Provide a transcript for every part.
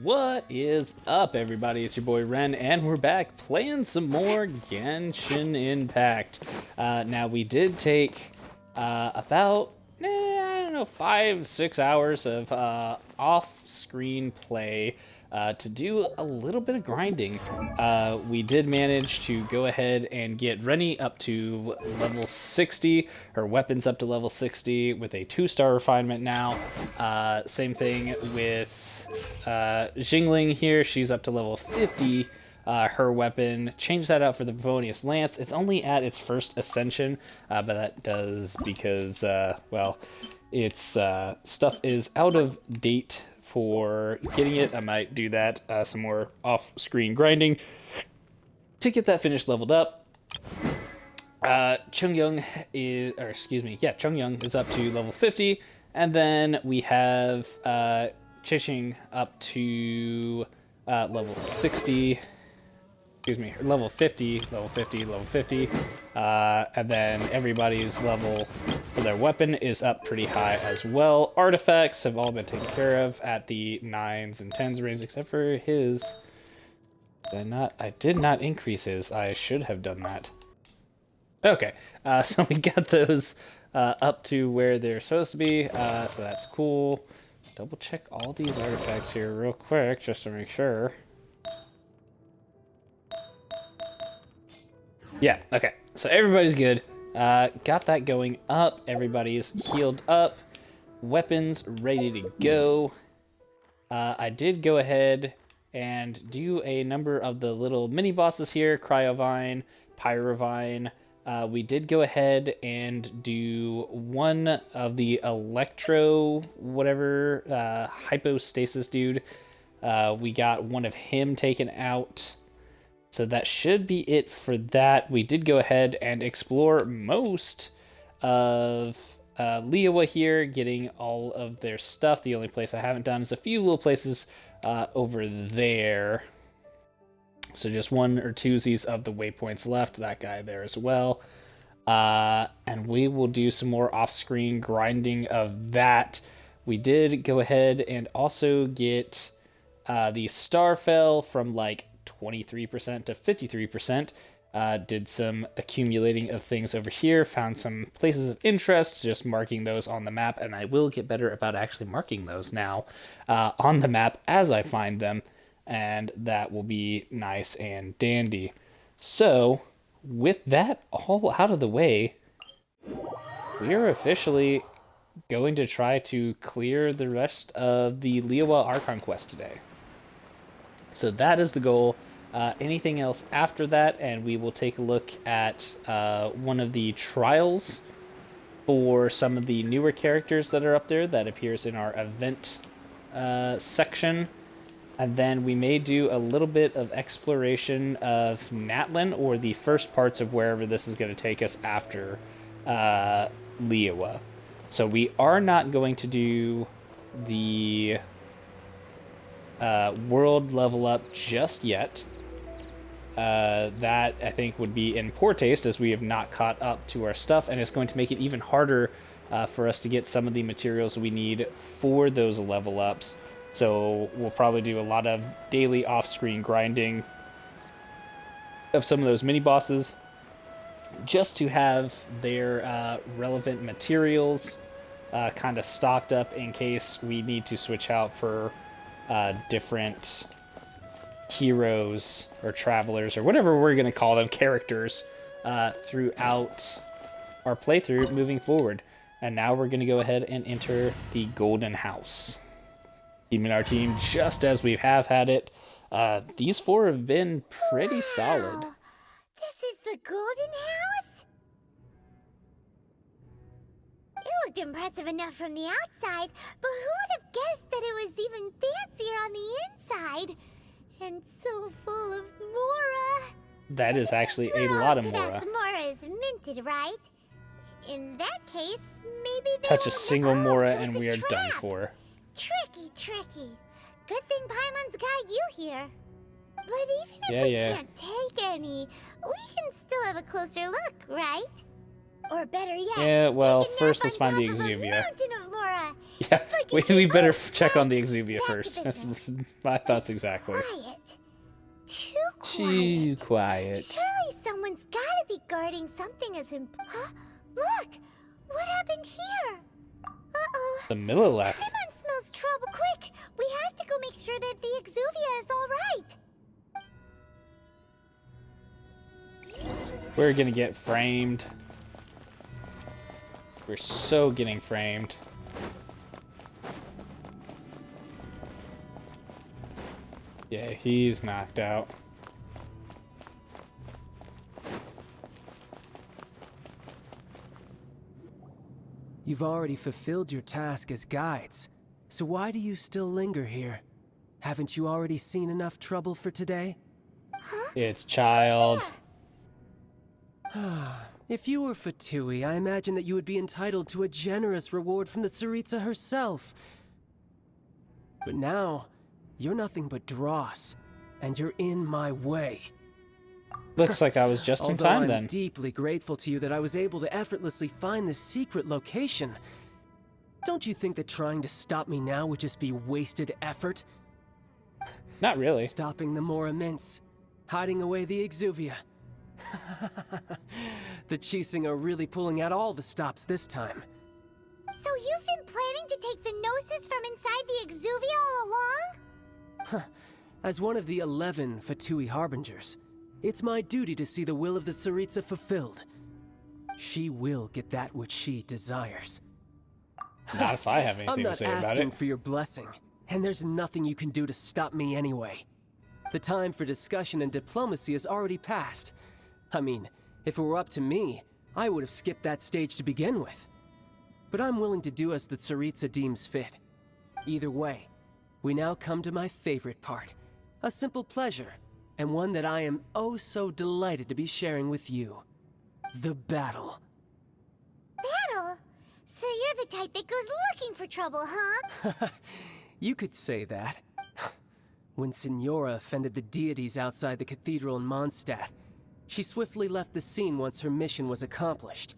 What is up, everybody? It's your boy Ren, and we're back playing some more Genshin Impact. Now, we did take about, I don't know, 5-6 hours of off-screen play to do a little bit of grinding. We did manage to go ahead and get Rennie up to level 60, her weapons up to level 60 with a 2-star refinement now. Same thing with Jingling here, she's up to level 50. Her weapon, change that out for the Favonius Lance. It's only at its first ascension, but that does because, well, its stuff is out of date for getting it. I might do that, some more off-screen grinding to get that finished leveled up. Chungyung is, or excuse me, yeah, Chungyung is up to level 50, and then we have Chiching up to level 60. Excuse me, level 50, level 50, level 50, and then everybody's level for their weapon is up pretty high as well. Artifacts have all been taken care of at the 9s and 10s range, except for his. I did not increase his. I should have done that. Okay, so we got those up to where they're supposed to be, so that's cool. Double check all these artifacts here real quick, just to make sure. Yeah, okay, so everybody's good. Got that going up, everybody's healed up, weapons ready to go. I did go ahead and do a number of the little mini bosses here, Cryovine, Pyrovine. We did go ahead and do one of the Electro, whatever, Hypostasis dude. We got one of him taken out. So that should be it for that. We did go ahead and explore most of Liyue here, getting all of their stuff. The only place I haven't done is a few little places over there. So just one or twosies of the waypoints left. That guy there as well. And we will do some more off-screen grinding of that. We did go ahead and also get the Starfell from like 23% to 53%. Did some accumulating of things over here, found some places of interest, just marking those on the map, and I will get better about actually marking those now on the map as I find them, and that will be nice and dandy. So, with that all out of the way, we are officially going to try to clear the rest of the Liyue Archon quest today. So that is the goal. Anything else after that, and we will take a look at one of the trials for some of the newer characters that are up there that appears in our event section. And then we may do a little bit of exploration of Natlin, or the first parts of wherever this is going to take us after Liyue. So we are not going to do the world level up just yet. That, I think, would be in poor taste, as we have not caught up to our stuff, and it's going to make it even harder for us to get some of the materials we need for those level ups. So we'll probably do a lot of daily off-screen grinding of some of those mini-bosses, just to have their relevant materials kind of stocked up in case we need to switch out for different heroes or travelers or whatever we're going to call them, characters, throughout our playthrough moving forward. And now we're going to go ahead and enter the Golden House. Teaming our team just as we have had it. These four have been pretty solid. This is the Golden House? It looked impressive enough from the outside, but who would have guessed that it was even fancier on the inside? And so full of Mora. That is actually a lot of Mora. That Mora is minted, right? In that case, maybe they touch a won't single look. Mora So and it's a we are trap. done for. Tricky. Good thing Paimon's got you here. But even if we can't take any, we can still have a closer look, right? Or better yet, Yeah, well, take a first nap let's on find the top of a Exuvia. mountain of Mora. Yeah, It's like we, an we better old check on the friend. Exuvia Back to first. business. That's my thoughts exactly. Quiet. Too Too quiet. quiet. Surely someone's gotta be guarding something as Huh? Look! What happened here? Uh-oh. The Miller left. Paimon smells trouble. Quick! We have to go make sure that the Exuvia is alright. We're gonna get framed. We're so getting framed. Yeah, he's knocked out. You've already fulfilled your task as guides, so why do you still linger here? Haven't you already seen enough trouble for today? It's child. If you were Fatui, I imagine that you would be entitled to a generous reward from the Tsaritsa herself. But now, you're nothing but dross, and you're in my way. Looks like I was just in Although time I'm then. deeply grateful to you that I was able to effortlessly find this secret location. Don't you think that trying to stop me now would just be wasted effort? Not really. Stopping the Mora Mints, hiding away the Exuvia. The Chising are really pulling out all the stops this time. So you've been planning to take the Gnosis from inside the Exuvia all along? As one of the 11 Fatui Harbingers, it's my duty to see the will of the Tsaritsa fulfilled. She will get that which she desires. Not if I have I'm anything to not say about asking it. for your blessing, and there's nothing you can do to stop me anyway. The time for discussion and diplomacy has already passed. I mean, if it were up to me, I would have skipped that stage to begin with. But I'm willing to do as the Tsaritsa deems fit. Either way, we now come to my favorite part. A simple pleasure, and one that I am oh so delighted to be sharing with you. The battle. Battle? So you're the type that goes looking for trouble, huh? You could say that. When Signora offended the deities outside the cathedral in Mondstadt, she swiftly left the scene once her mission was accomplished.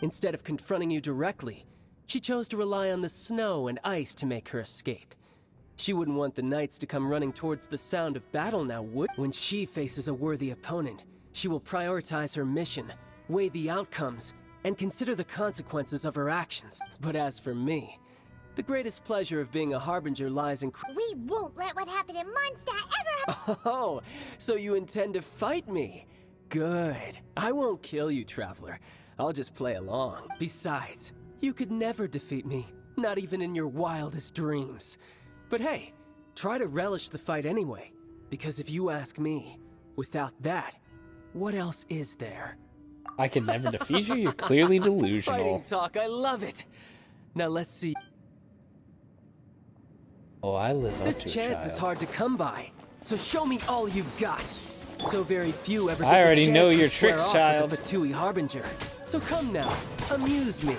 Instead of confronting you directly, she chose to rely on the snow and ice to make her escape. She wouldn't want the knights to come running towards the sound of battle now, would? When she faces a worthy opponent, she will prioritize her mission, weigh the outcomes, and consider the consequences of her actions. But as for me, the greatest pleasure of being a Harbinger lies in... We won't let what happened in Mondstadt ever happen. Oh, so you intend to fight me? Good. I won't kill you, Traveler. I'll just play along. Besides, you could never defeat me, not even in your wildest dreams. But hey, try to relish the fight anyway, because if you ask me, without that, what else is there? I can never defeat you. You're clearly delusional. Fighting talk, I love it. Now let's see. Oh, I live up This to a chance child. is hard to come by, so show me all you've got. So very few ever get I the already chance know to your square tricks, off child. with the Fatui Harbinger. So come now, amuse me,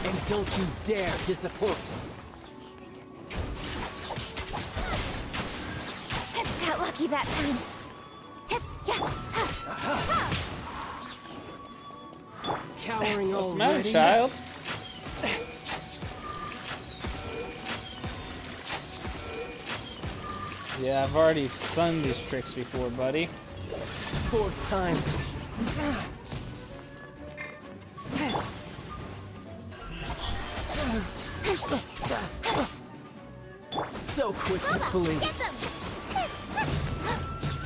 and don't you dare disappoint. Got lucky that time. Cowering What's the matter, already? child? Yeah, I've already sung these tricks before, buddy. Poor time. So quick to flee. Get them!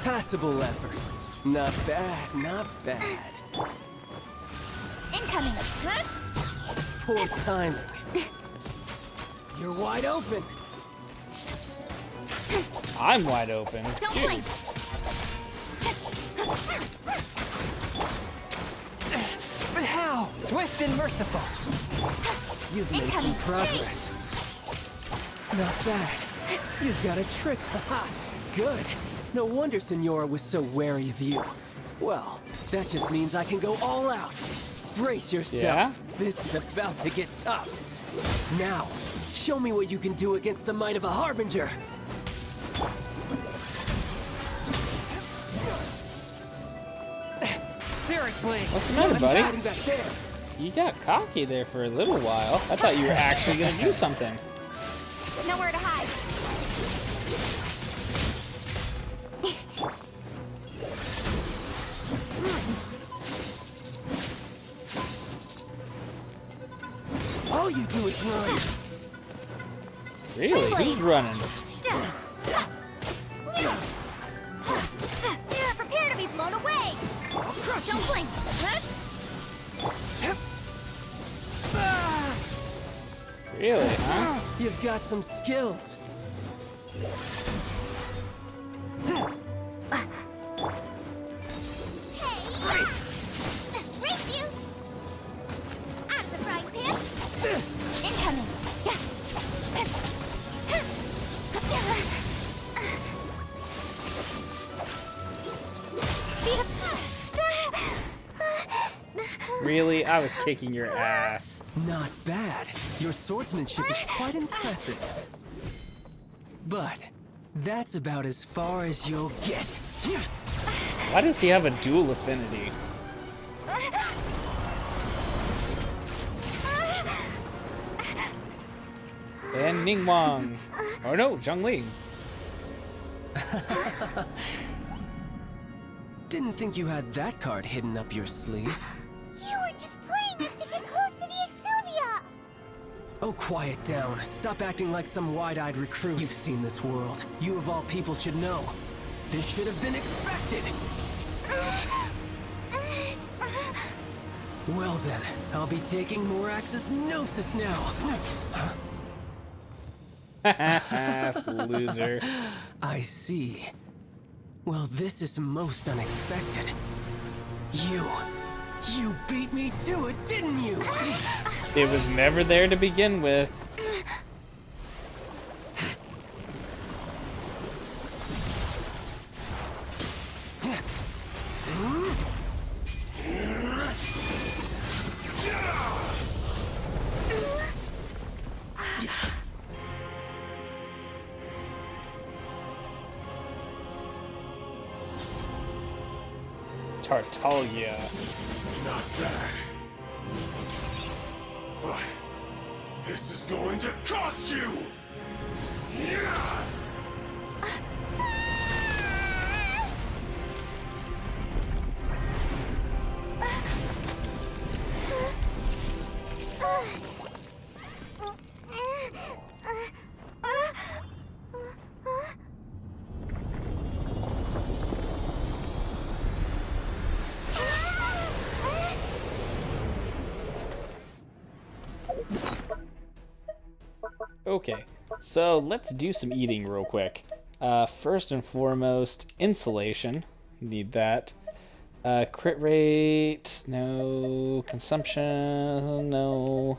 Passable effort. Not bad, not bad. Incoming. Good. Poor timing. You're wide open. I'm wide open. Don't Dude. blink. But how? Swift and merciful. You've made some progress. Not bad. You've got a trick. Haha. Good. No wonder Signora was so wary of you. Well, that just means I can go all out. Brace yourself. Yeah? This is about to get tough. Now, show me what you can do against the might of a Harbinger. Spirit Blade. What's the matter, buddy? Hiding back there. You got cocky there for a little while. I thought you were actually gonna do something. Nowhere to hide. All you do is run. Really? Who's running? Prepare to be blown away. Don't blink. Really, huh? You've got some skills. Race you! Out of the frying pan! This. Incoming! Speed up! Really? I was kicking your ass. Not bad. Your swordsmanship is quite impressive. But that's about as far as you'll get. Why does he have a dual affinity? And Ning Wang. Or no, Zhang Ling. Didn't think you had that card hidden up your sleeve. You were just playing us to get close to the Exuvia! Oh, quiet down. Stop acting like some wide-eyed recruit. You've seen this world. You of all people should know. This should have been expected. Well then, I'll be taking Morax's Gnosis now. Loser. I see. Well, this is most unexpected. You beat me to it, didn't you? It was never there to begin with. Tartaglia. Not bad. But this is going to cost you! Yeah! Okay, so let's do some eating real quick. First and foremost, insulation. Need that. Crit rate, no. Consumption, no.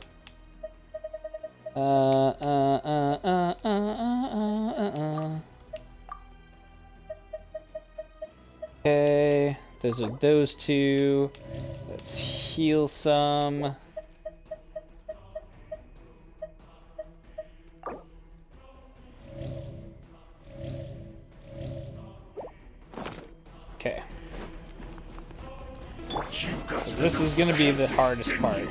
Okay, those are those two. Let's heal some. Okay. So this is gonna be the hardest part. Did you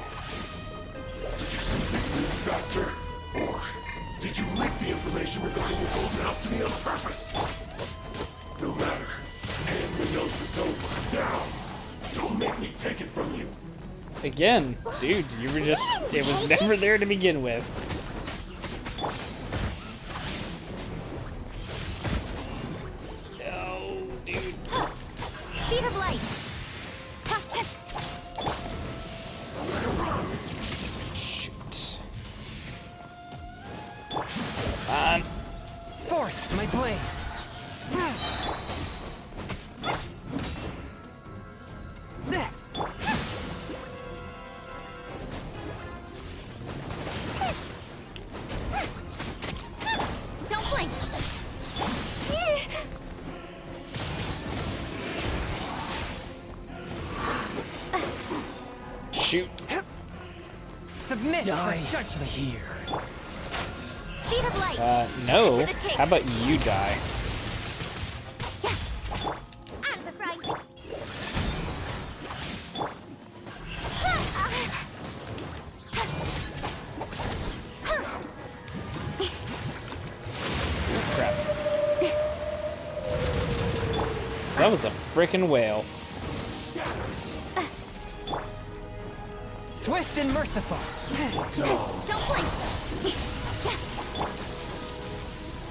simply move faster? Or did you leak the information regarding the Golden House to me on purpose? No matter. And the gnosis over. Now! Don't make me take it from you. Again, dude, you were just... It was never there to begin with. No, dude. Speed of light! Shoot. Come on. Forth, my blade. Don't blink! Shoot. Submit for judgment here. Speed of light! No. To the chase. How about you die? Out of the frying pan! crap. That was a freaking whale. Swift and merciful. Don't blink.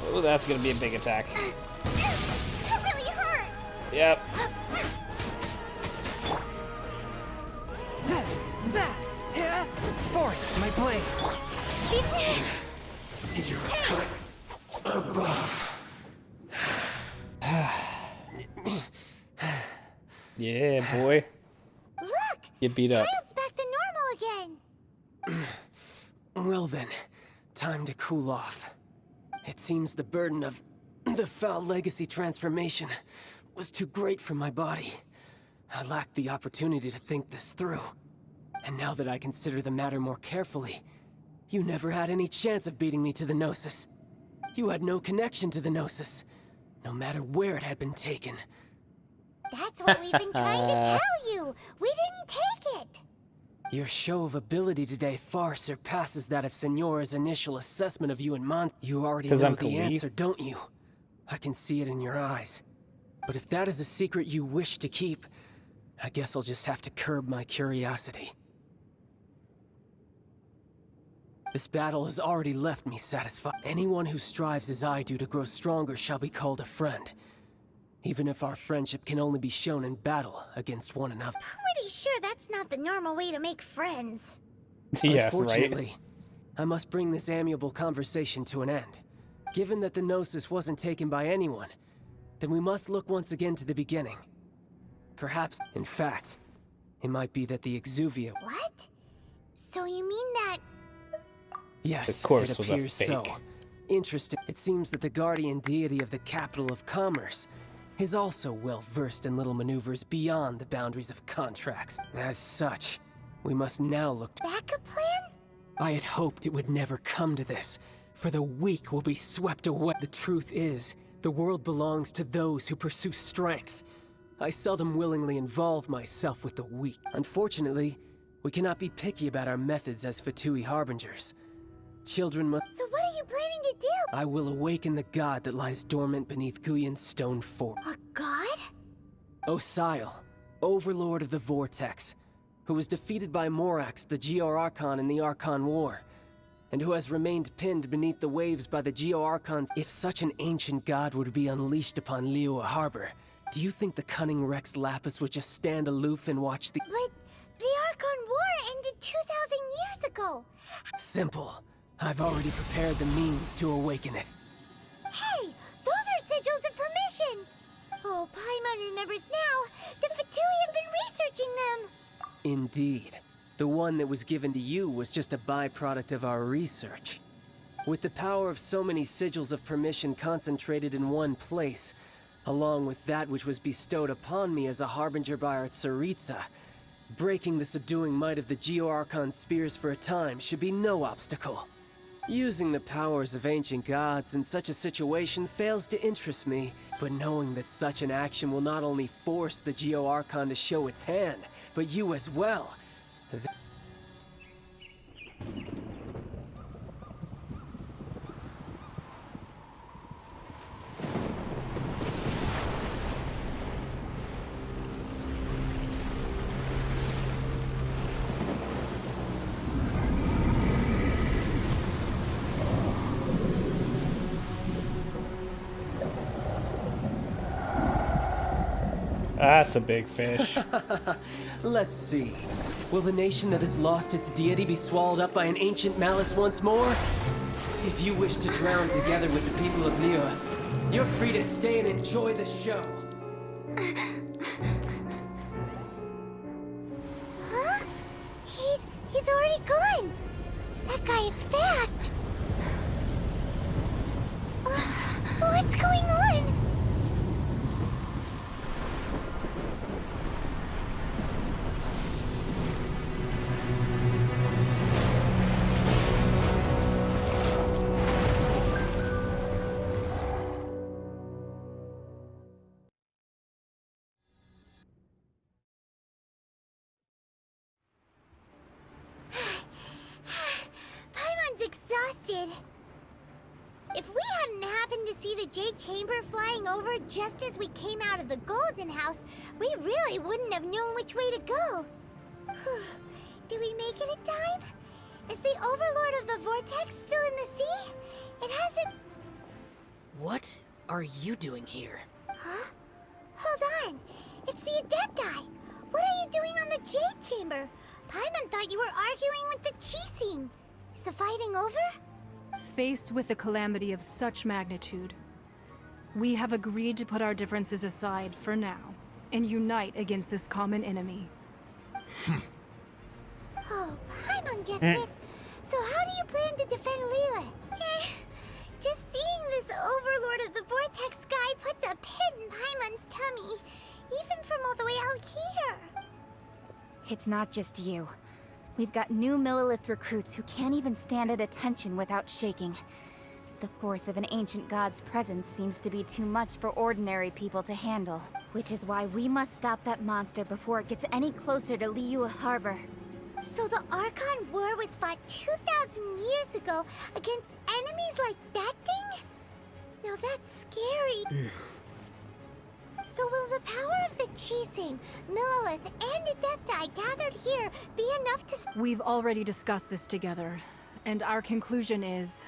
Oh, that's gonna be a big attack. That really hurt. Yep. Forth, my blade. You're cut above. Yeah, boy. Look, Get beat up. Child's back to normal again. Well then, time to cool off. It seems the burden of the foul legacy transformation was too great for my body. I lacked the opportunity to think this through. And now that I consider the matter more carefully, you never had any chance of beating me to the Gnosis. You had no connection to the Gnosis, no matter where it had been taken. That's what we've been trying to tell you. We didn't take it. Your show of ability today far surpasses that of Signora's initial assessment of you and Mon. You already 'Cause know I'm the Khalid. answer, don't you? I can see it in your eyes. But if that is a secret you wish to keep, I guess I'll just have to curb my curiosity. This battle has already left me satisfied. Anyone who strives as I do to grow stronger shall be called a friend. Even if our friendship can only be shown in battle against one another. Pretty sure that's not the normal way to make friends. Yeah, right. Unfortunately, I must bring this amiable conversation to an end. Given that the Gnosis wasn't taken by anyone, then we must look once again to the beginning. Perhaps, in fact, it might be that the Exuvia... What? So you mean that... Yes, The course it was a appears so. fake. Interesting. It seems that the guardian deity of the capital of commerce is also well versed in little maneuvers beyond the boundaries of contracts. As such, we must now look to... backup plan? I had hoped it would never come to this, for the weak will be swept away. The truth is, the world belongs to those who pursue strength. I seldom willingly involve myself with the weak. Unfortunately, we cannot be picky about our methods as Fatui Harbingers. Children must... So what are you planning to do? I will awaken the god that lies dormant beneath Guyon's stone fort. A god? Osial, overlord of the Vortex, who was defeated by Morax, the Geo-Archon in the Archon War, and who has remained pinned beneath the waves by the Geo-Archons. If such an ancient god were to be unleashed upon Liyue Harbor, do you think the cunning Rex Lapis would just stand aloof and watch the... But the Archon War ended 2,000 years ago. Simple. I've already prepared the means to awaken it. Hey, those are sigils of permission. Oh, Paimon remembers now. The Fatui have been researching them. Indeed. The one that was given to you was just a byproduct of our research. With the power of so many sigils of permission concentrated in one place, along with that which was bestowed upon me as a harbinger by our Tsaritsa, breaking the subduing might of the Geo-Archon spears for a time should be no obstacle. Using the powers of ancient gods in such a situation fails to interest me, but knowing that such an action will not only force the Geo-Archon to show its hand, but you as well. That's a big fish. Let's see. Will the nation that has lost its deity be swallowed up by an ancient malice once more? If you wish to drown together with the people of Liyue, you're free to stay and enjoy the show. Huh? He's already gone. That guy is fast. What's going on? Paimon's exhausted. If we hadn't happened to see the Jade Chamber flying over just as we came out of the Golden House, we really wouldn't have known which way to go. Did we make it in time? Is the Overlord of the Vortex still in the sea? It hasn't... What are you doing here? Huh? Hold on. It's the Adepti. What are you doing on the Jade Chamber? Paimon thought you were arguing with the Qixing. Is the fighting over? Faced with a calamity of such magnitude, we have agreed to put our differences aside for now and unite against this common enemy. Oh, Paimon gets it. So how do you plan to defend Liyue? Just seeing this Overlord of the Vortex guy puts a pit in Paimon's tummy, even from all the way out here. It's not just you. We've got new Millilith recruits who can't even stand at attention without shaking. The force of an ancient god's presence seems to be too much for ordinary people to handle. Which is why we must stop that monster before it gets any closer to Liyue Harbor. So the Archon War was fought 2,000 years ago against enemies like that thing? Now that's scary. So will the power of the Qixing, Millilith, and Adepti gathered here be enough to... We've already discussed this together, and our conclusion is...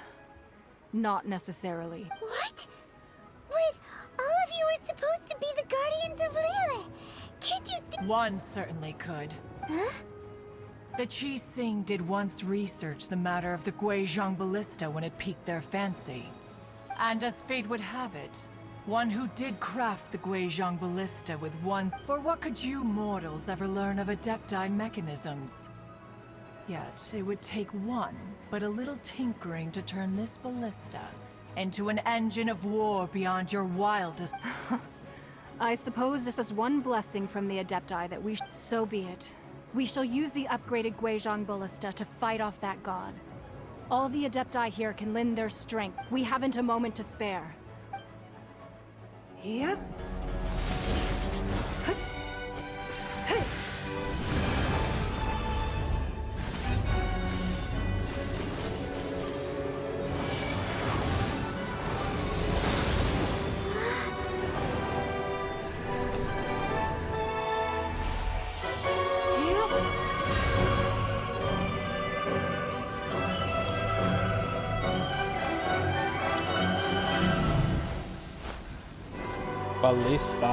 not necessarily. What? But all of you were supposed to be the Guardians of Liyue. Can't you One certainly could. Huh? The Qixing did once research the matter of the Guizhong Ballista when it piqued their fancy. And as fate would have it, one who did craft the Guizhong Ballista with one... For what could you mortals ever learn of Adepti mechanisms? Yet, it would take one, but a little tinkering to turn this ballista into an engine of war beyond your wildest... I suppose this is one blessing from the Adepti that we so be it. We shall use the upgraded Guizhong Ballista to fight off that god. All the Adepti here can lend their strength. We haven't a moment to spare. Yep. Ballista.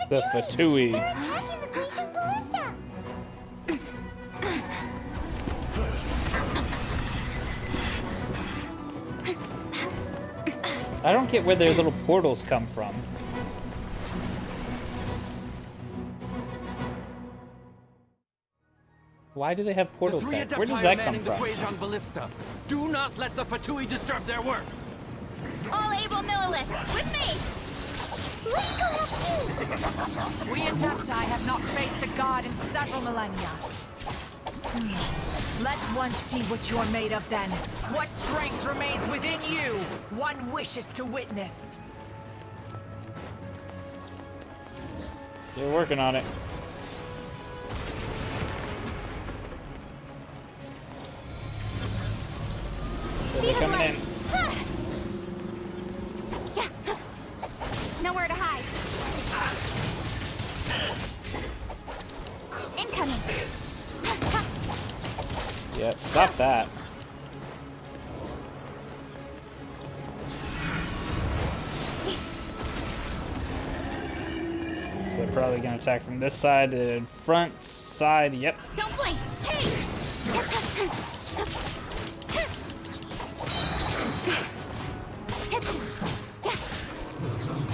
The Fatui. They're attacking the Guizhong Ballista! I don't get where their little portals come from. Why do they have portal tech? Where does that come from? The Guizhong Ballista. Do not let the Fatui disturb their work. All able Millilith, with me! Let's go up too! We Adepti have not faced a god in several millennia. Let one see what you're made of then. What strength remains within you, one wishes to witness. They're working on it. So they're coming in. Nowhere to hide. Incoming. Yep, stop that. So they're probably gonna attack from this side to front side. Yep. Don't blink. Hey!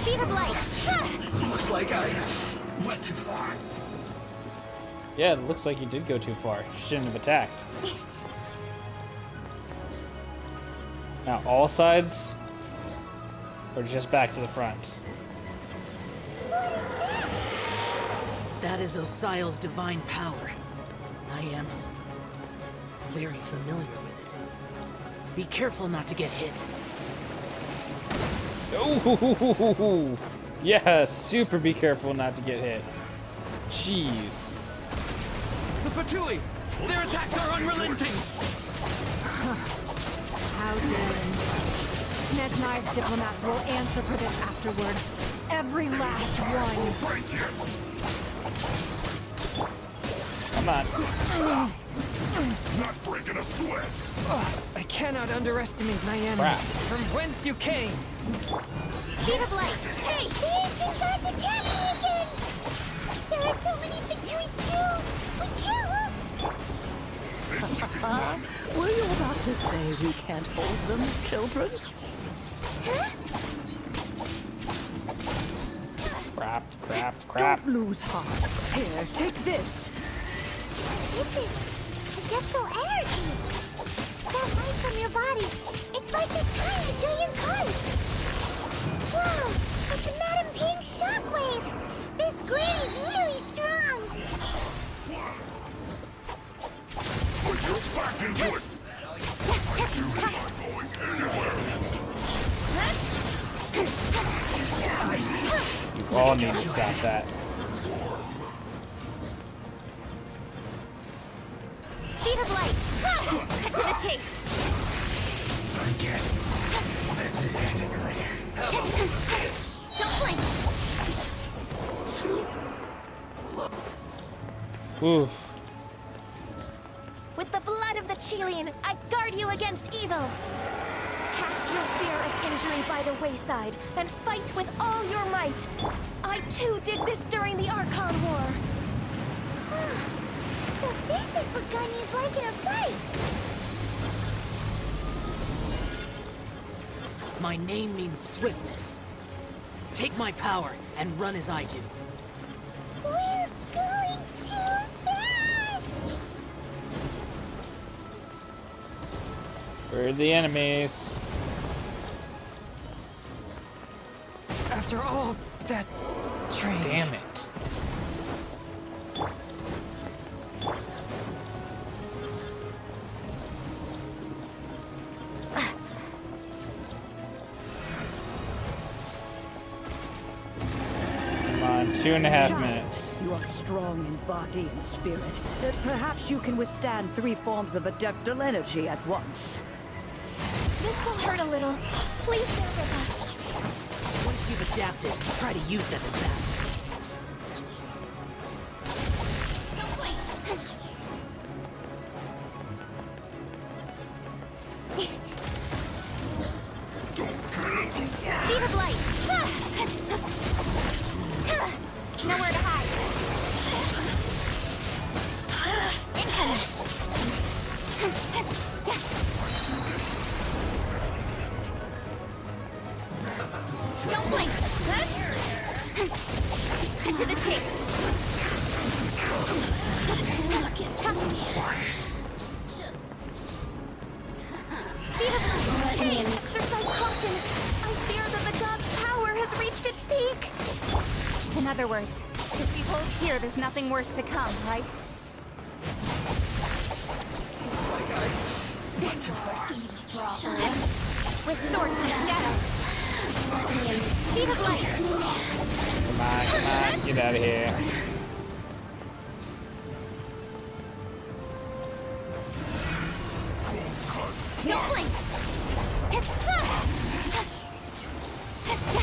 Speed of light. Looks like I went too far. Yeah, it looks like you did go too far. You shouldn't have attacked. Now, all sides? Or just back to the front? That is Osial's divine power. I am very familiar with it. Be careful not to get hit. Oh, yeah, super be careful not to get hit. Jeez. The Fatui! Their attacks are unrelenting! How daring. Snezhnai's diplomats will answer for this afterward. Every last one. Come on. Not breaking a sweat! I cannot underestimate my enemy. Crap. From whence you came. Speed of light! Hey! The ancient gods attack me again! There are so many Fatui too! We can't look! Were you about to say we can't hold them, children? Huh? Crap. Don't lose heart. Here, take this. This is adeptal energy! That light from your body, it's like a tiny trillion cars! Wow! It's a Madam Pink shockwave! This grady's really strong! Put your back into it! You're not going anywhere! You all need to stop that. Speed of light! Cut to the chase! I guess this isn't good. Don't blink! Oof. With the blood of the Chilean, I guard you against evil. Cast your fear of injury by the wayside and fight with all your might. I too did this during the Archon War. So this is what Ganyu's like in a fight! My name means swiftness. Take my power and run as I do. We're going too fast! Where are the enemies? After all that training. Damn it. Come on, 2.5 minutes. You are strong in body and spirit. Perhaps you can withstand 3 forms of adeptal energy at once. This will hurt a little. Please bear with us. Once you've adapted, try to use them in battle. Speed of light! Nowhere to hide! Incoming! Don't blink! Cut to the chase! Speed of light! Hey, exercise caution. I fear that the god's power has reached its peak. In other words, if we hold here, there's nothing worse to come, right? With swords in the shadow! Speed of light! Come on, get out of here. Don't blink!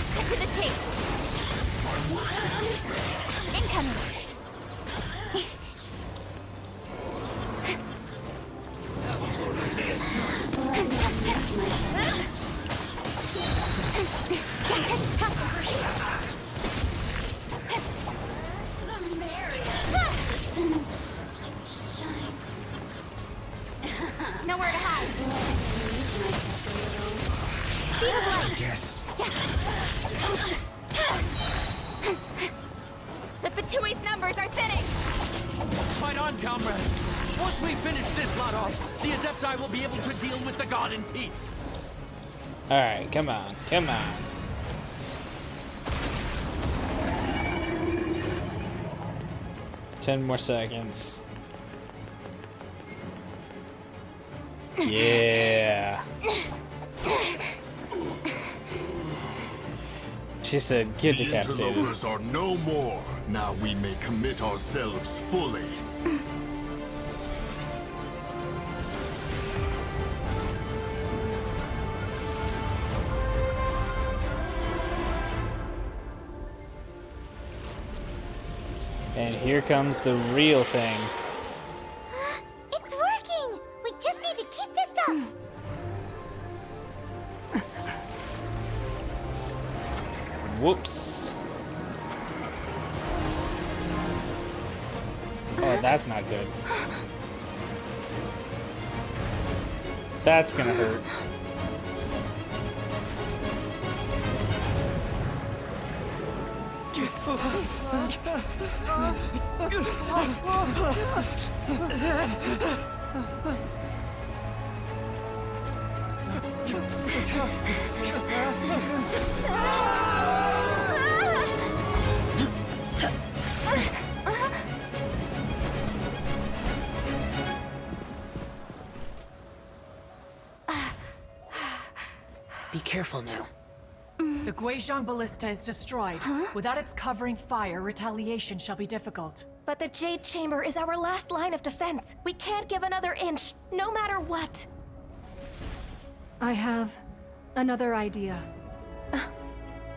Cut to the chase! Incoming! Nowhere to hide. Speed of light. Yes. The Fatui's numbers are thinning. Fight on, comrade! Once we finish this lot off, the Adepti will be able to deal with the god in peace. Alright, come on, come on. Ten more seconds. Yeah. She said, get The decapitated. interlopers are no more. Now we may commit ourselves fully. And here comes the real thing. It's working! We just need to keep this up! Whoops. Oh, that's not good. That's gonna hurt. Be careful now. The Guizhong Ballista is destroyed. Without its covering fire, retaliation shall be difficult. But the Jade Chamber is our last line of defense. We can't give another inch, no matter what. I have another idea.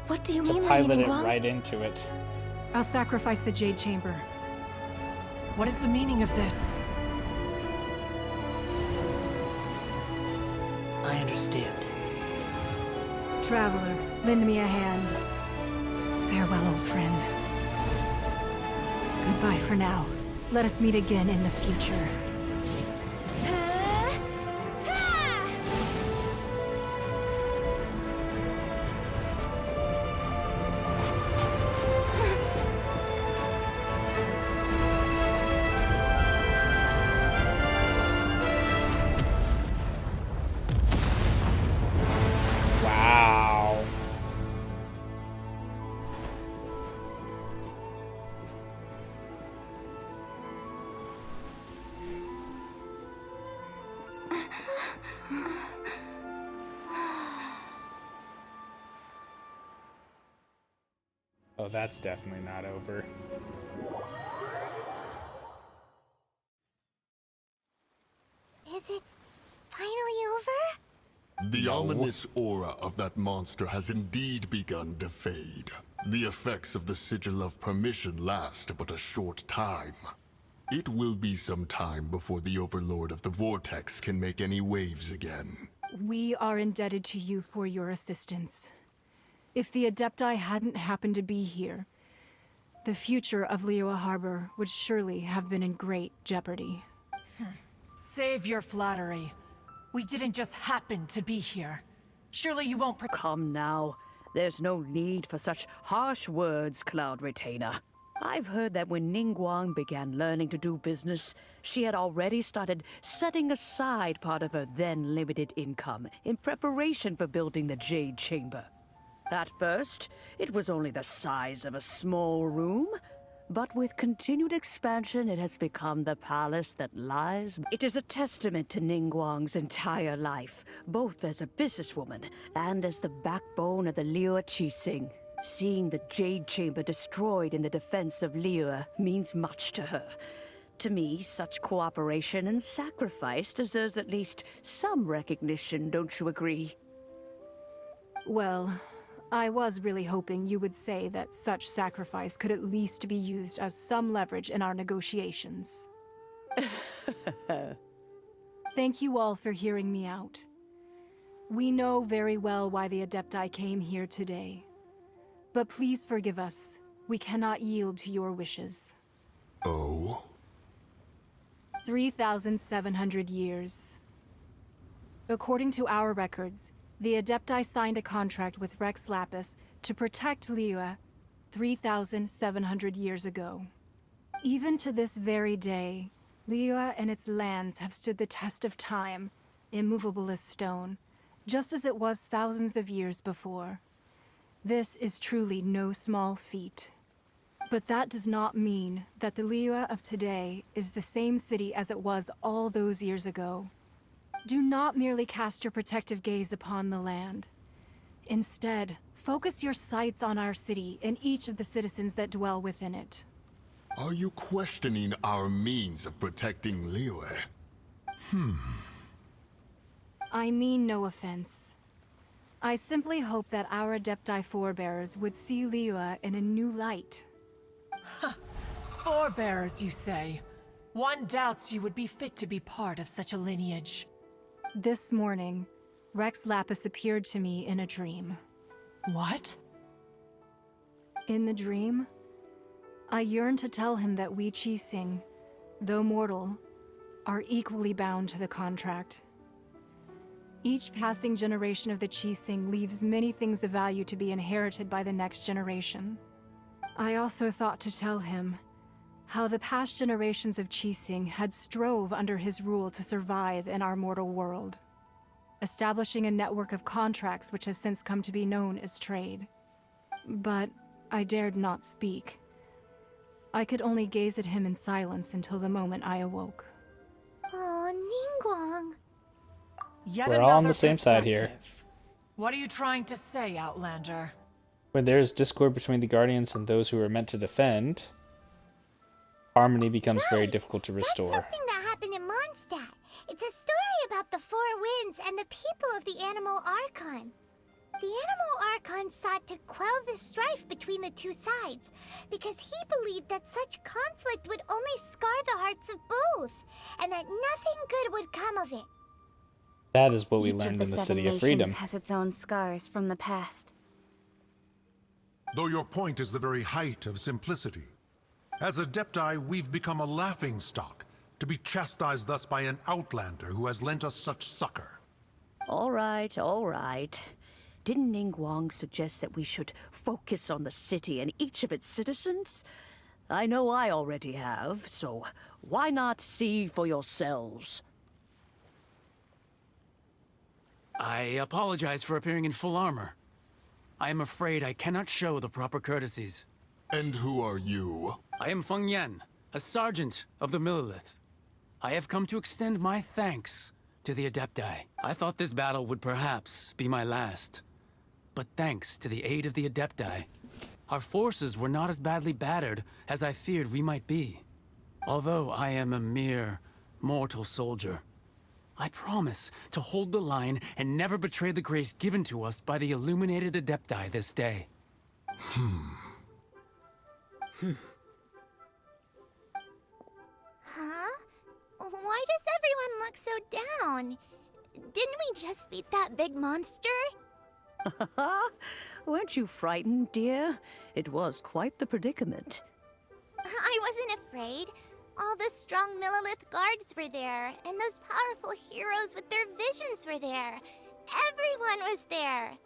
What do you To mean, pilot Lady it Ningguang? right into it. I'll sacrifice the Jade Chamber. What is the meaning of this? I understand. Traveler, lend me a hand. Farewell, old friend. Goodbye for now. Let us meet again in the future. Wow. Oh, that's definitely not over. Is it finally over? The ominous aura of that monster has indeed begun to fade. The effects of the Sigil of Permission last but a short time. It will be some time before the Overlord of the Vortex can make any waves again. We are indebted to you for your assistance. If the Adepti hadn't happened to be here, the future of Liyue Harbor would surely have been in great jeopardy. Save your flattery. We didn't just happen to be here. Surely you won't Come now. There's no need for such harsh words, Cloud Retainer. I've heard that when Ningguang began learning to do business, she had already started setting aside part of her then limited income in preparation for building the Jade Chamber. At first, it was only the size of a small room, but with continued expansion, it has become the palace that lies. It is a testament to Ningguang's entire life, both as a businesswoman and as the backbone of the Liyue Qixing. Seeing the Jade Chamber destroyed in the defense of Liyue means much to her. To me, such cooperation and sacrifice deserves at least some recognition, don't you agree? Well, I was really hoping you would say that such sacrifice could at least be used as some leverage in our negotiations. Thank you all for hearing me out. We know very well why the Adepti came here today. But please forgive us. We cannot yield to your wishes. Oh? 3,700 years. According to our records, the Adepti signed a contract with Rex Lapis to protect Liyue 3,700 years ago. Even to this very day, Liyue and its lands have stood the test of time, immovable as stone, just as it was thousands of years before. This is truly no small feat. But that does not mean that the Liyue of today is the same city as it was all those years ago. Do not merely cast your protective gaze upon the land. Instead, focus your sights on our city and each of the citizens that dwell within it. Are you questioning our means of protecting Liyue? I mean no offense. I simply hope that our Adepti forebears would see Liyue in a new light. Forebears, you say? One doubts you would be fit to be part of such a lineage. This morning, Rex Lapis appeared to me in a dream. What? In the dream, I yearned to tell him that we Qixing, though mortal, are equally bound to the contract. Each passing generation of the Qixing leaves many things of value to be inherited by the next generation. I also thought to tell him how the past generations of Qixing had strove under his rule to survive in our mortal world, establishing a network of contracts which has since come to be known as trade. But I dared not speak. I could only gaze at him in silence until the moment I awoke. Oh, Ningguang. Yet We're all on another the same side here. perspective. What are you trying to say, Outlander? When there is discord between the Guardians and those who are meant to defend, harmony becomes very difficult to restore. That's something that happened in Mondstadt. It's a story about the Four Winds and the people of the Animal Archon. The Animal Archon sought to quell the strife between the two sides, because he believed that such conflict would only scar the hearts of both, and that nothing good would come of it. That is what we Each learned of in the the City Seven of Freedom. Nations has its own scars from the past. Though your point is the very height of simplicity. As Adepti, we've become a laughingstock, to be chastised thus by an outlander who has lent us such succor. All right, all right. Didn't Ningguang suggest that we should focus on the city and each of its citizens? I know I already have, so why not see for yourselves? I apologize for appearing in full armor. I am afraid I cannot show the proper courtesies. And who are you? I am Feng Yan, a sergeant of the Millilith. I have come to extend my thanks to the Adepti. I thought this battle would perhaps be my last. But thanks to the aid of the Adepti, our forces were not as badly battered as I feared we might be. Although I am a mere mortal soldier, I promise to hold the line and never betray the grace given to us by the illuminated Adepti this day. Huh? Why does everyone look so down? Didn't we just beat that big monster? Weren't you frightened, dear? It was quite the predicament. I wasn't afraid. All the strong Millilith guards were there, and those powerful heroes with their visions were there. Everyone was there.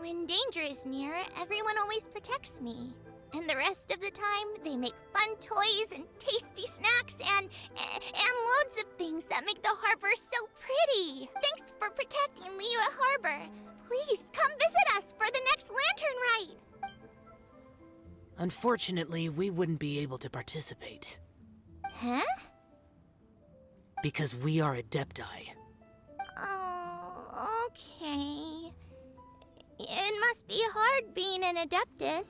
When danger is near, everyone always protects me. And the rest of the time, they make fun toys and tasty snacks and loads of things that make the harbor so pretty. Thanks for protecting Liyue Harbor. Please come visit us for the next lantern ride. Unfortunately, we wouldn't be able to participate. Huh? Because we are Adepti. Oh, okay. It must be hard being an Adeptus.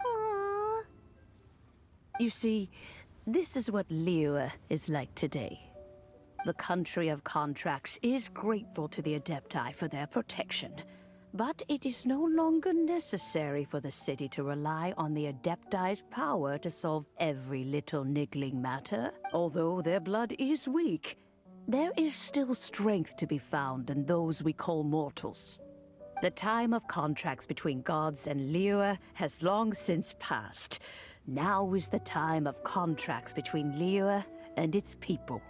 Aww. You see, this is what Liyue is like today. The country of contracts is grateful to the Adepti for their protection, but it is no longer necessary for the city to rely on the Adepti's power to solve every little niggling matter. Although their blood is weak, there is still strength to be found in those we call mortals. The time of contracts between gods and Liyue has long since passed. Now is the time of contracts between Liyue and its people.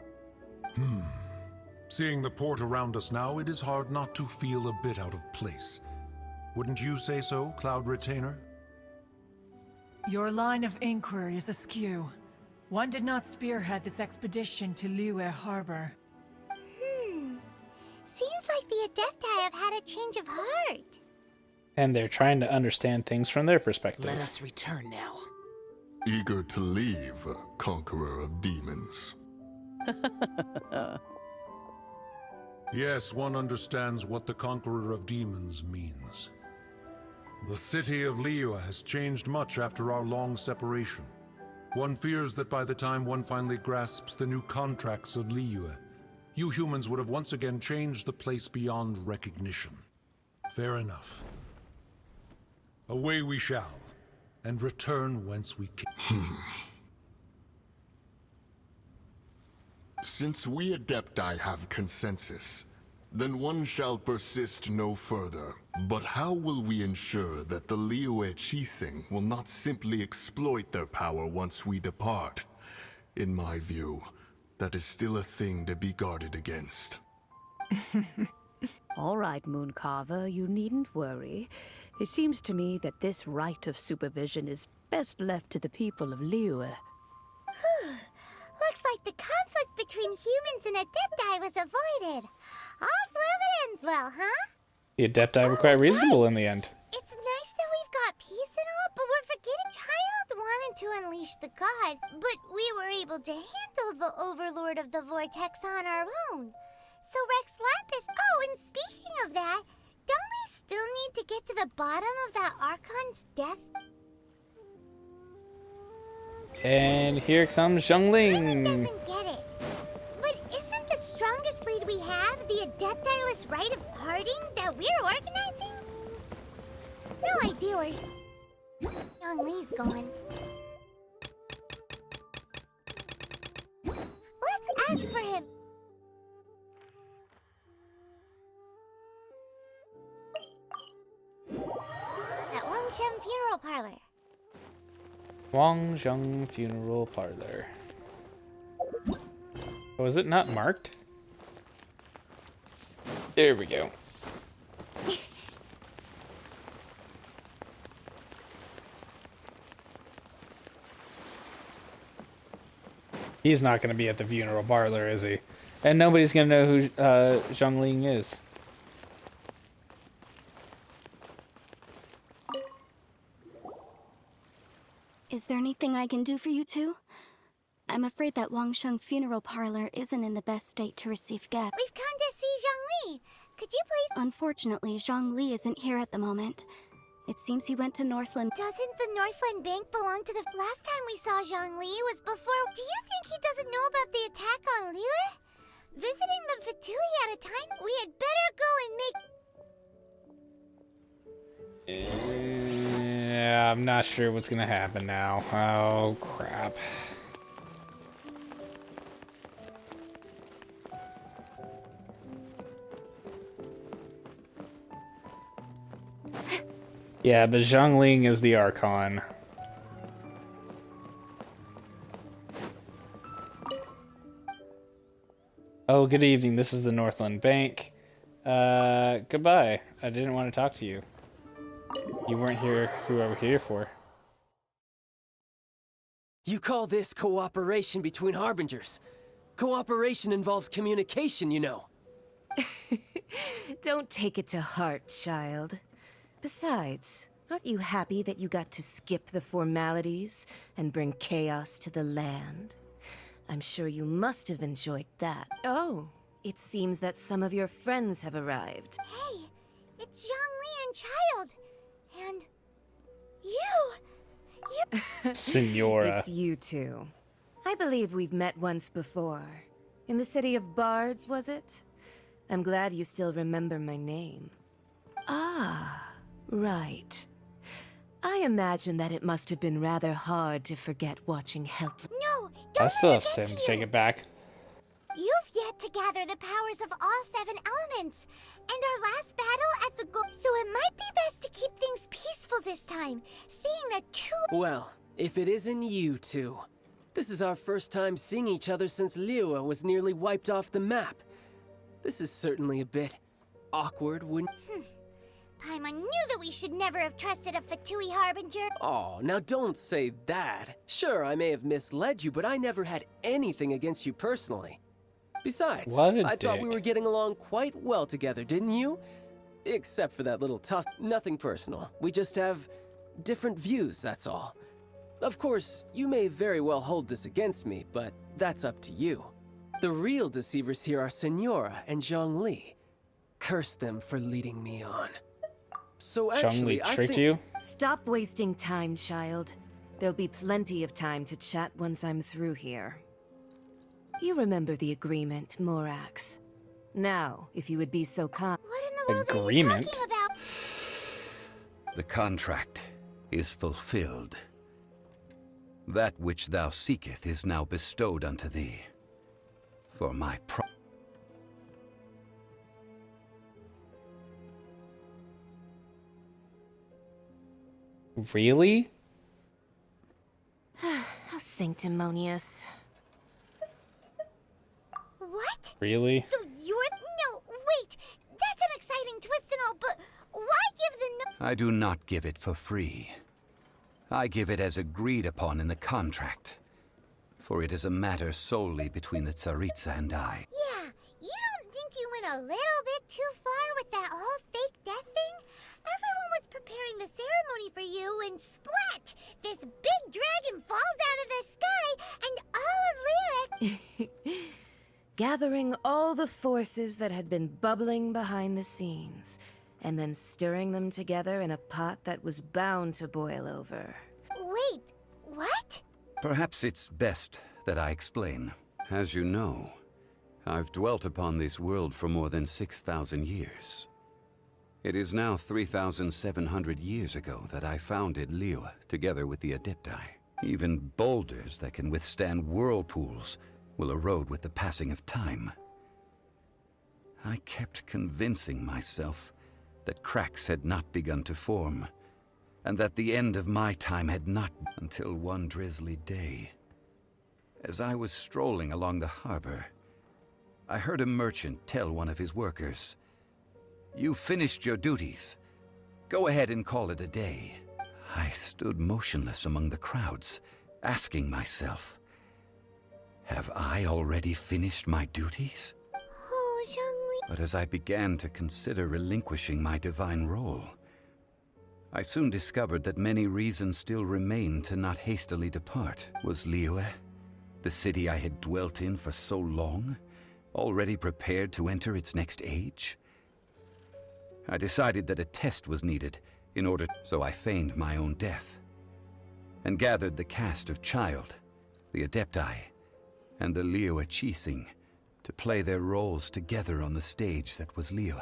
Seeing the port around us now, it is hard not to feel a bit out of place. Wouldn't you say so, Cloud Retainer? Your line of inquiry is askew. One did not spearhead this expedition to Liyue Harbor. Seems like the Adepti have had a change of heart. And they're trying to understand things from their perspective. Let us return now. Eager to leave, conqueror of demons. Yes, one understands what the Conqueror of Demons means. The city of Liyue has changed much after our long separation. One fears that by the time one finally grasps the new contracts of Liyue, you humans would have once again changed the place beyond recognition. Fair enough. Away we shall, and return whence we came. Since we Adepti have consensus, then one shall persist no further. But how will we ensure that the Liyue Qixing will not simply exploit their power once we depart? In my view, that is still a thing to be guarded against. All right, Mooncarver, you needn't worry. It seems to me that this right of supervision is best left to the people of Liyue. Looks like the conflict between humans and Adepti was avoided. All's well that ends well, huh? The Adepti were quite reasonable in the end. It's nice that we've got peace and all, but we're forgetting Child wanted to unleash the god, but we were able to handle the Overlord of the Vortex on our own. So Rex Lapis... Oh, and speaking of that, don't we still need to get to the bottom of that Archon's death? And here comes Zhongling. Doesn't get it. But isn't the strongest lead we have the Adepti-less rite of parting that we're organizing? No idea where Young Lee's going. Let's ask for him. At Wangshen Funeral Parlor. Wangzheng Funeral Parlor. Oh, is it not marked? There we go. He's not going to be at the funeral parlor, is he? And nobody's going to know who Zhongling is. Is there anything I can do for you two? I'm afraid that Wangsheng Funeral Parlor isn't in the best state to receive guests. We've come to see Zhongli. Could you please... Unfortunately, Zhongli isn't here at the moment. It seems he went to Northland. Doesn't the Northland Bank belong to the... Last time we saw Zhongli was before... Do you think he doesn't know about the attack on Liyue? Visiting the Fatui at a time? We had better go and make... Yeah, I'm not sure what's gonna happen now. Oh, crap. Yeah, but Zhongling is the Archon. Oh, good evening. This is the Northland Bank. Goodbye. I didn't want to talk to you. You weren't here who we were here for. You call this cooperation between Harbingers? Cooperation involves communication, you know. Don't take it to heart, child. Besides, aren't you happy that you got to skip the formalities and bring chaos to the land? I'm sure you must have enjoyed that. Oh, it seems that some of your friends have arrived. Hey, it's Zhongli and Child. And... you... Senora. It's you two. I believe we've met once before. In the city of Bards, was it? I'm glad you still remember my name. Ah, right. I imagine that it must have been rather hard to forget watching helpless. No, I don't still have let it Sam get to take it back. You've yet to gather the powers of all 7 elements. And our last battle at the goal. So it might be best to keep things peaceful this time, seeing that 2... Well, if it isn't you two. This is our first time seeing each other since Liyue was nearly wiped off the map. This is certainly a bit awkward, wouldn't... Paimon knew that we should never have trusted a Fatui Harbinger. Oh, now don't say that. Sure, I may have misled you, but I never had anything against you personally. Besides, What a I thought we dick. were getting along quite well together, didn't you? Except for that little tuss. Nothing personal. We just have different views, that's all. Of course, you may very well hold this against me, but that's up to you. The real deceivers here are Signora and Zhongli. Curse them for leading me on. So actually, Zhongli tricked you? Stop wasting time, child. There'll be plenty of time to chat once I'm through here. You remember the agreement, Morax. Now, if you would be so kind. What in the world Agreement? are you talking about? The contract is fulfilled. That which thou seeketh is now bestowed unto thee. For my Really? How sanctimonious. What? Really? So you're... No, wait! That's an exciting twist and all, but why give the no... I do not give it for free. I give it as agreed upon in the contract. For it is a matter solely between the Tsaritsa and I. Yeah, you don't think you went a little bit too far with that whole fake death thing? Everyone was preparing the ceremony for you, and splat! This big dragon falls out of the sky, and all of Lyric... Gathering all the forces that had been bubbling behind the scenes, and then stirring them together in a pot that was bound to boil over. Wait, what? Perhaps it's best that I explain. As you know, I've dwelt upon this world for more than 6,000 years. It is now 3,700 years ago that I founded Liyue together with the Adepti. Even boulders that can withstand whirlpools will erode with the passing of time. I kept convincing myself that cracks had not begun to form, and that the end of my time had not, until one drizzly day. As I was strolling along the harbor, I heard a merchant tell one of his workers, "You finished your duties. Go ahead and call it a day." I stood motionless among the crowds, asking myself, have I already finished my duties? Oh, Zhongli... But as I began to consider relinquishing my divine role, I soon discovered that many reasons still remained to not hastily depart. Was Liyue, the city I had dwelt in for so long, already prepared to enter its next age? I decided that a test was needed in order, so I feigned my own death, and gathered the cast of Child, the Adepti, and the Liyue Qixing to play their roles together on the stage that was Liyue.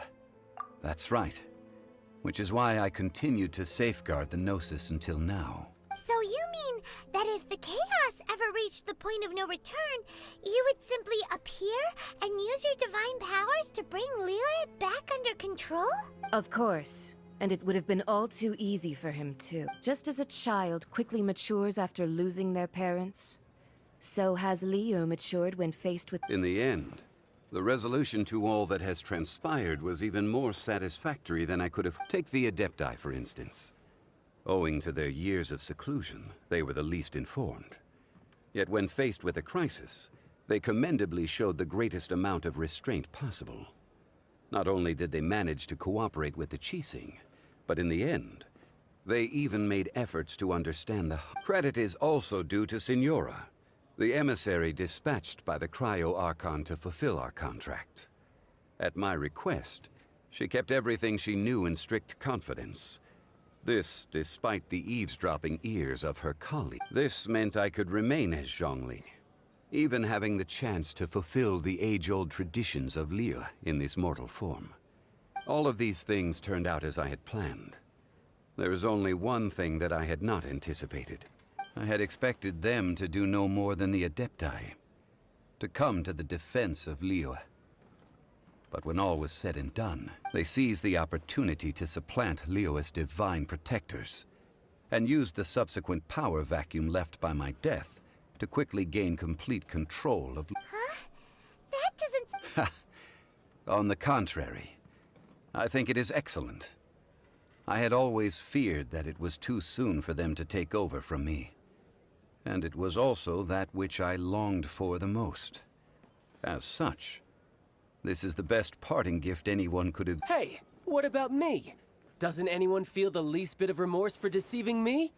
That's right, which is why I continued to safeguard the Gnosis until now. So you mean that if the chaos ever reached the point of no return, you would simply appear and use your divine powers to bring Liyue back under control? Of course. And it would have been all too easy for him, too. Just as a child quickly matures after losing their parents, so has Liyue matured when faced with... In the end, the resolution to all that has transpired was even more satisfactory than I could have. Take the Adepti, for instance. Owing to their years of seclusion, they were the least informed. Yet when faced with a crisis, they commendably showed the greatest amount of restraint possible. Not only did they manage to cooperate with the Qixing, but in the end, they even made efforts to understand the... Credit is also due to Signora, the emissary dispatched by the Cryo-Archon to fulfill our contract. At my request, she kept everything she knew in strict confidence. This, despite the eavesdropping ears of her colleague. This meant I could remain as Zhongli, even having the chance to fulfill the age-old traditions of Liyue in this mortal form. All of these things turned out as I had planned. There is only one thing that I had not anticipated. I had expected them to do no more than the Adepti, to come to the defense of Liyue. But when all was said and done, they seized the opportunity to supplant Liyue as divine protectors, and used the subsequent power vacuum left by my death to quickly gain complete control of... Huh? That doesn't... On the contrary, I think it is excellent. I had always feared that it was too soon for them to take over from me. And it was also that which I longed for the most. As such, this is the best parting gift anyone could have... Hey, what about me? Doesn't anyone feel the least bit of remorse for deceiving me?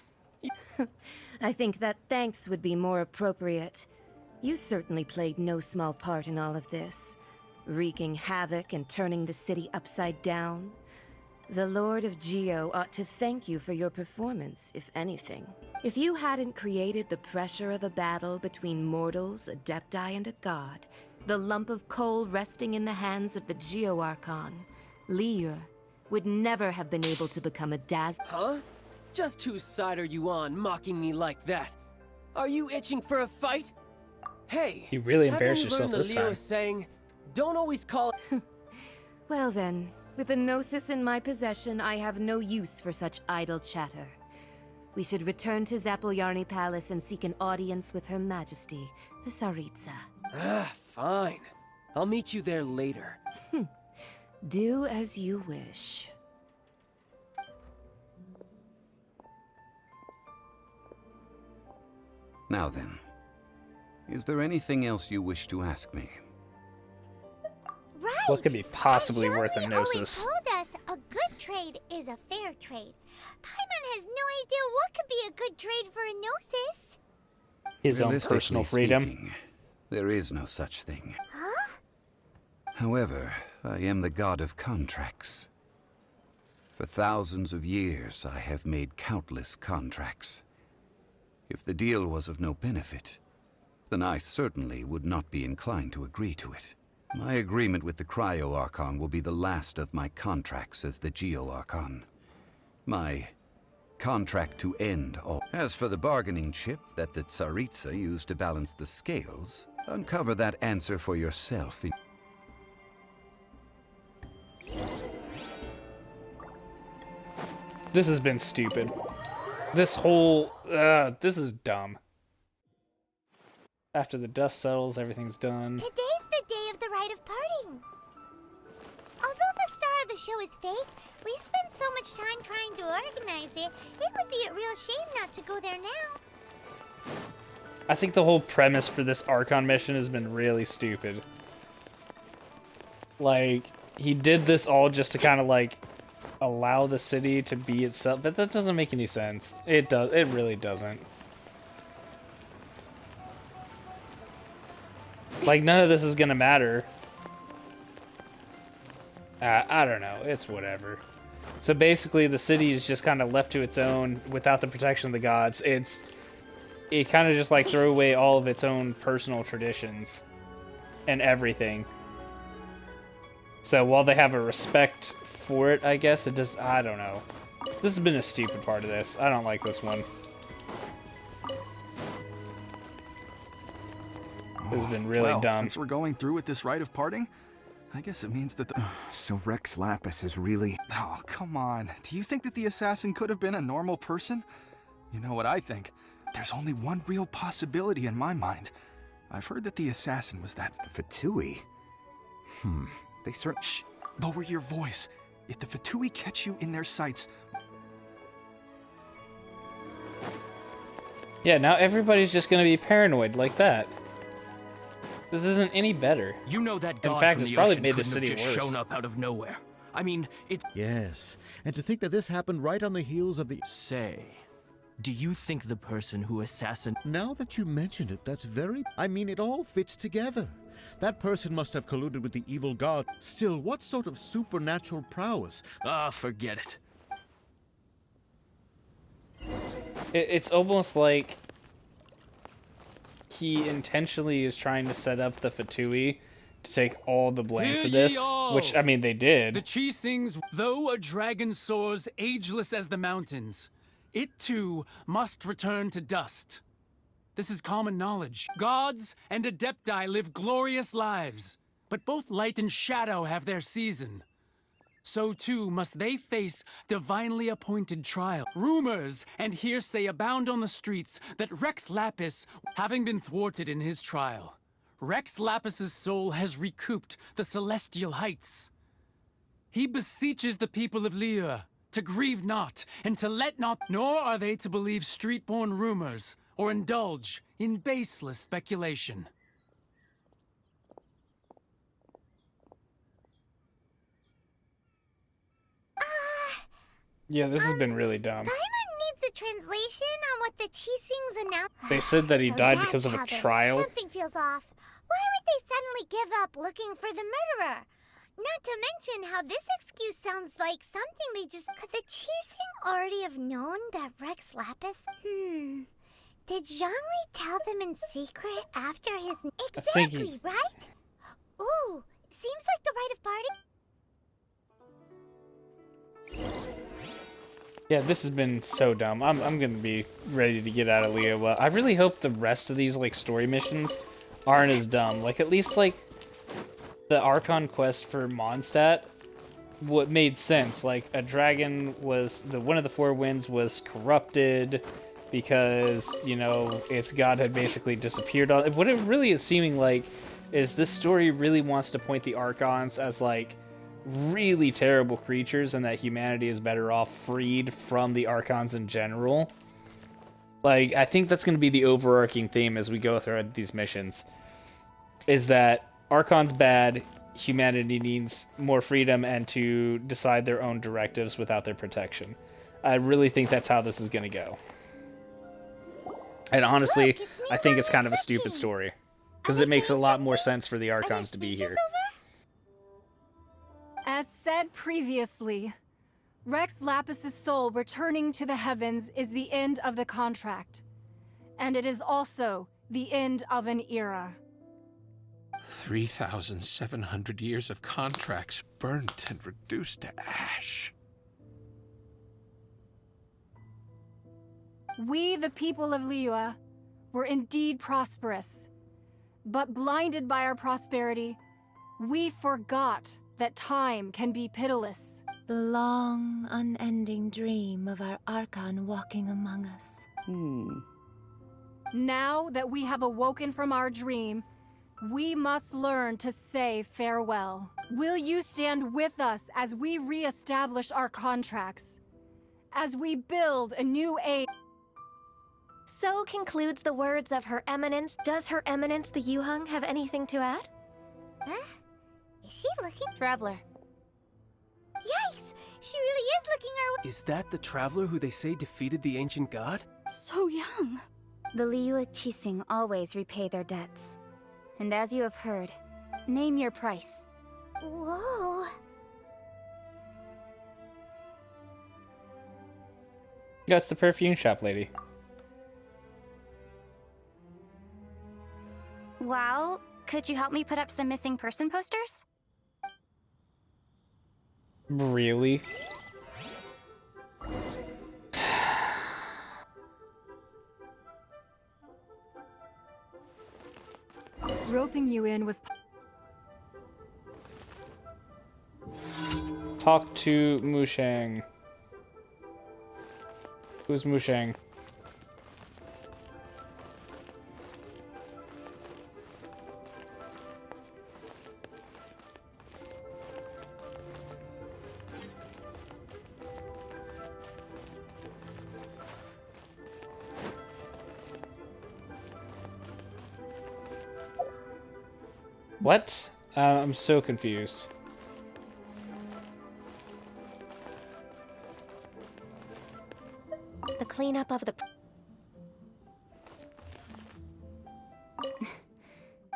I think that thanks would be more appropriate. You certainly played no small part in all of this, wreaking havoc and turning the city upside down. The Lord of Geo ought to thank you for your performance, if anything. If you hadn't created the pressure of a battle between mortals, adepti, and a god, the lump of coal resting in the hands of the Geo Archon, Liyue, would never have been able to become a Huh? Just whose side are you on, mocking me like that? Are you itching for a fight? Hey, You really haven't embarrassed you yourself learned this the time. Liyue saying, don't always call. Well then, with the Gnosis in my possession, I have no use for such idle chatter. We should return to Zapoljarny Palace and seek an audience with Her Majesty, the Tsaritsa. Fine. I'll meet you there later. Do as you wish. Now then, is there anything else you wish to ask me? Right. What could be possibly Our worth a Johnny always Gnosis? told us a good trade is a fair trade. Paimon has no idea what could be a good trade for a Gnosis. His own Realistically personal freedom. speaking, there is no such thing. Huh? However, I am the god of contracts. For thousands of years, I have made countless contracts. If the deal was of no benefit, then I certainly would not be inclined to agree to it. My agreement with the Cryo Archon will be the last of my contracts as the Geo Archon. My contract to end all. As for the bargaining chip that the Tsaritsa used to balance the scales, uncover that answer for yourself. This has been stupid. This whole... this is dumb. After the dust settles, everything's done. Today's the day of the rite of parting. Although the star of the show is fake, we spent so much time trying to organize it, it would be a real shame not to go there now. I think the whole premise for this Archon mission has been really stupid. Like, he did this all just to kind of like allow the city to be itself, but that doesn't make any sense. It really doesn't. Like, none of this is gonna matter. I don't know, it's whatever. So basically the city is just kind of left to its own without the protection of the gods. It kind of just like throw away all of its own personal traditions and everything. So while they have a respect for it, I guess, it does, I don't know. This has been a stupid part of this. I don't like this one. This has been really dumb. Since we're going through with this rite of parting, I guess it means that the... So Rex Lapis is really... Oh, come on. Do you think that the assassin could have been a normal person? You know what I think? There's only one real possibility in my mind. I've heard that the assassin was that... The Fatui? They certainly... Shh! Lower your voice. If the Fatui catch you in their sights... Yeah, now everybody's just gonna be paranoid like that. This isn't any better. You know that god In fact, from it's the probably ocean made the couldn't have city just worse. shown up out of nowhere. I mean, it's... Yes, and to think that this happened right on the heels of the... Say, do you think the person who assassinated... Now that you mention it, that's very... I mean, it all fits together. That person must have colluded with the evil god. Still, what sort of supernatural prowess? Ah, forget it. It's almost like he intentionally is trying to set up the Fatui to take all the blame Hear for ye this, all! which, I mean, they did. The Chi sings, though a dragon soars ageless as the mountains, it too must return to dust. This is common knowledge. Gods and Adepti live glorious lives, but both light and shadow have their season. So too must they face divinely appointed trial. Rumors and hearsay abound on the streets that Rex Lapis, having been thwarted in his trial, Rex Lapis's soul has recouped the celestial heights. He beseeches the people of Liyue to grieve not and to let not, nor are they to believe street-born rumors or indulge in baseless speculation. Yeah, this has been really dumb. Paimon needs a translation on what the Qixing's announced? They said that he So died that's because of a how there's- trial. Something feels off. Why would they suddenly give up looking for the murderer? Not to mention how this excuse sounds like something they just... Could the Qixing already have known that Rex Lapis... Did Zhongli tell them in secret after his... Exactly, right? Ooh, seems like the rite of party... Yeah, this has been so dumb. I'm gonna be ready to get out of Liyue. I really hope the rest of these like story missions aren't as dumb. Like at least like the Archon quest for Mondstadt, what made sense. Like a dragon was one of the four winds was corrupted because, you know, its god had basically disappeared. What it really is seeming like is this story really wants to point the Archons as like really terrible creatures and that humanity is better off freed from the Archons in general. Like, I think that's going to be the overarching theme as we go through these missions, is that Archon's bad, humanity needs more freedom and to decide their own directives without their protection. I really think that's how this is going to go. And honestly, I think it's kind of a stupid story, because it makes a lot more sense for the Archons to be here. As said previously, Rex Lapis's soul returning to the heavens is the end of the contract. And it is also the end of an era. 3,700 years of contracts burnt and reduced to ash. We, the people of Liyue, were indeed prosperous. But blinded by our prosperity, we forgot that time can be pitiless. The long, unending dream of our Archon walking among us. Now that we have awoken from our dream, we must learn to say farewell. Will you stand with us as we re-establish our contracts? As we build a new age? So concludes the words of Her Eminence. Does Her Eminence the Yuheng have anything to add? Huh? Is she looking? Traveler. Yikes! She really is looking our way. Is that the traveler who they say defeated the ancient god? So young. The Liyue Qixing always repay their debts. And as you have heard, name your price. Whoa. That's the perfume shop lady. Well, could you help me put up some missing person posters? Really? Roping you in was... Talk to Mushang. Who's Mushang? What? I'm so confused. The cleanup of the...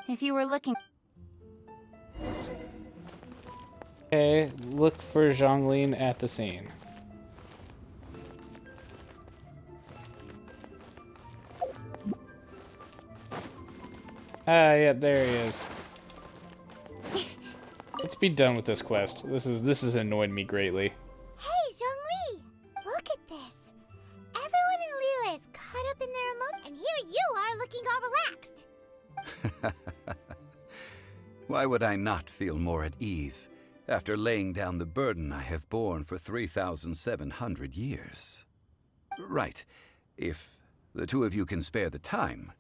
If you were looking... Okay, look for Zhonglin at the scene. Ah, yeah, there he is. Let's be done with this quest. This has annoyed me greatly. Hey, Zhongli! Look at this. Everyone in Liyue is caught up in their emotions, and here you are looking all relaxed. Why would I not feel more at ease after laying down the burden I have borne for 3,700 years? Right. If the two of you can spare the time,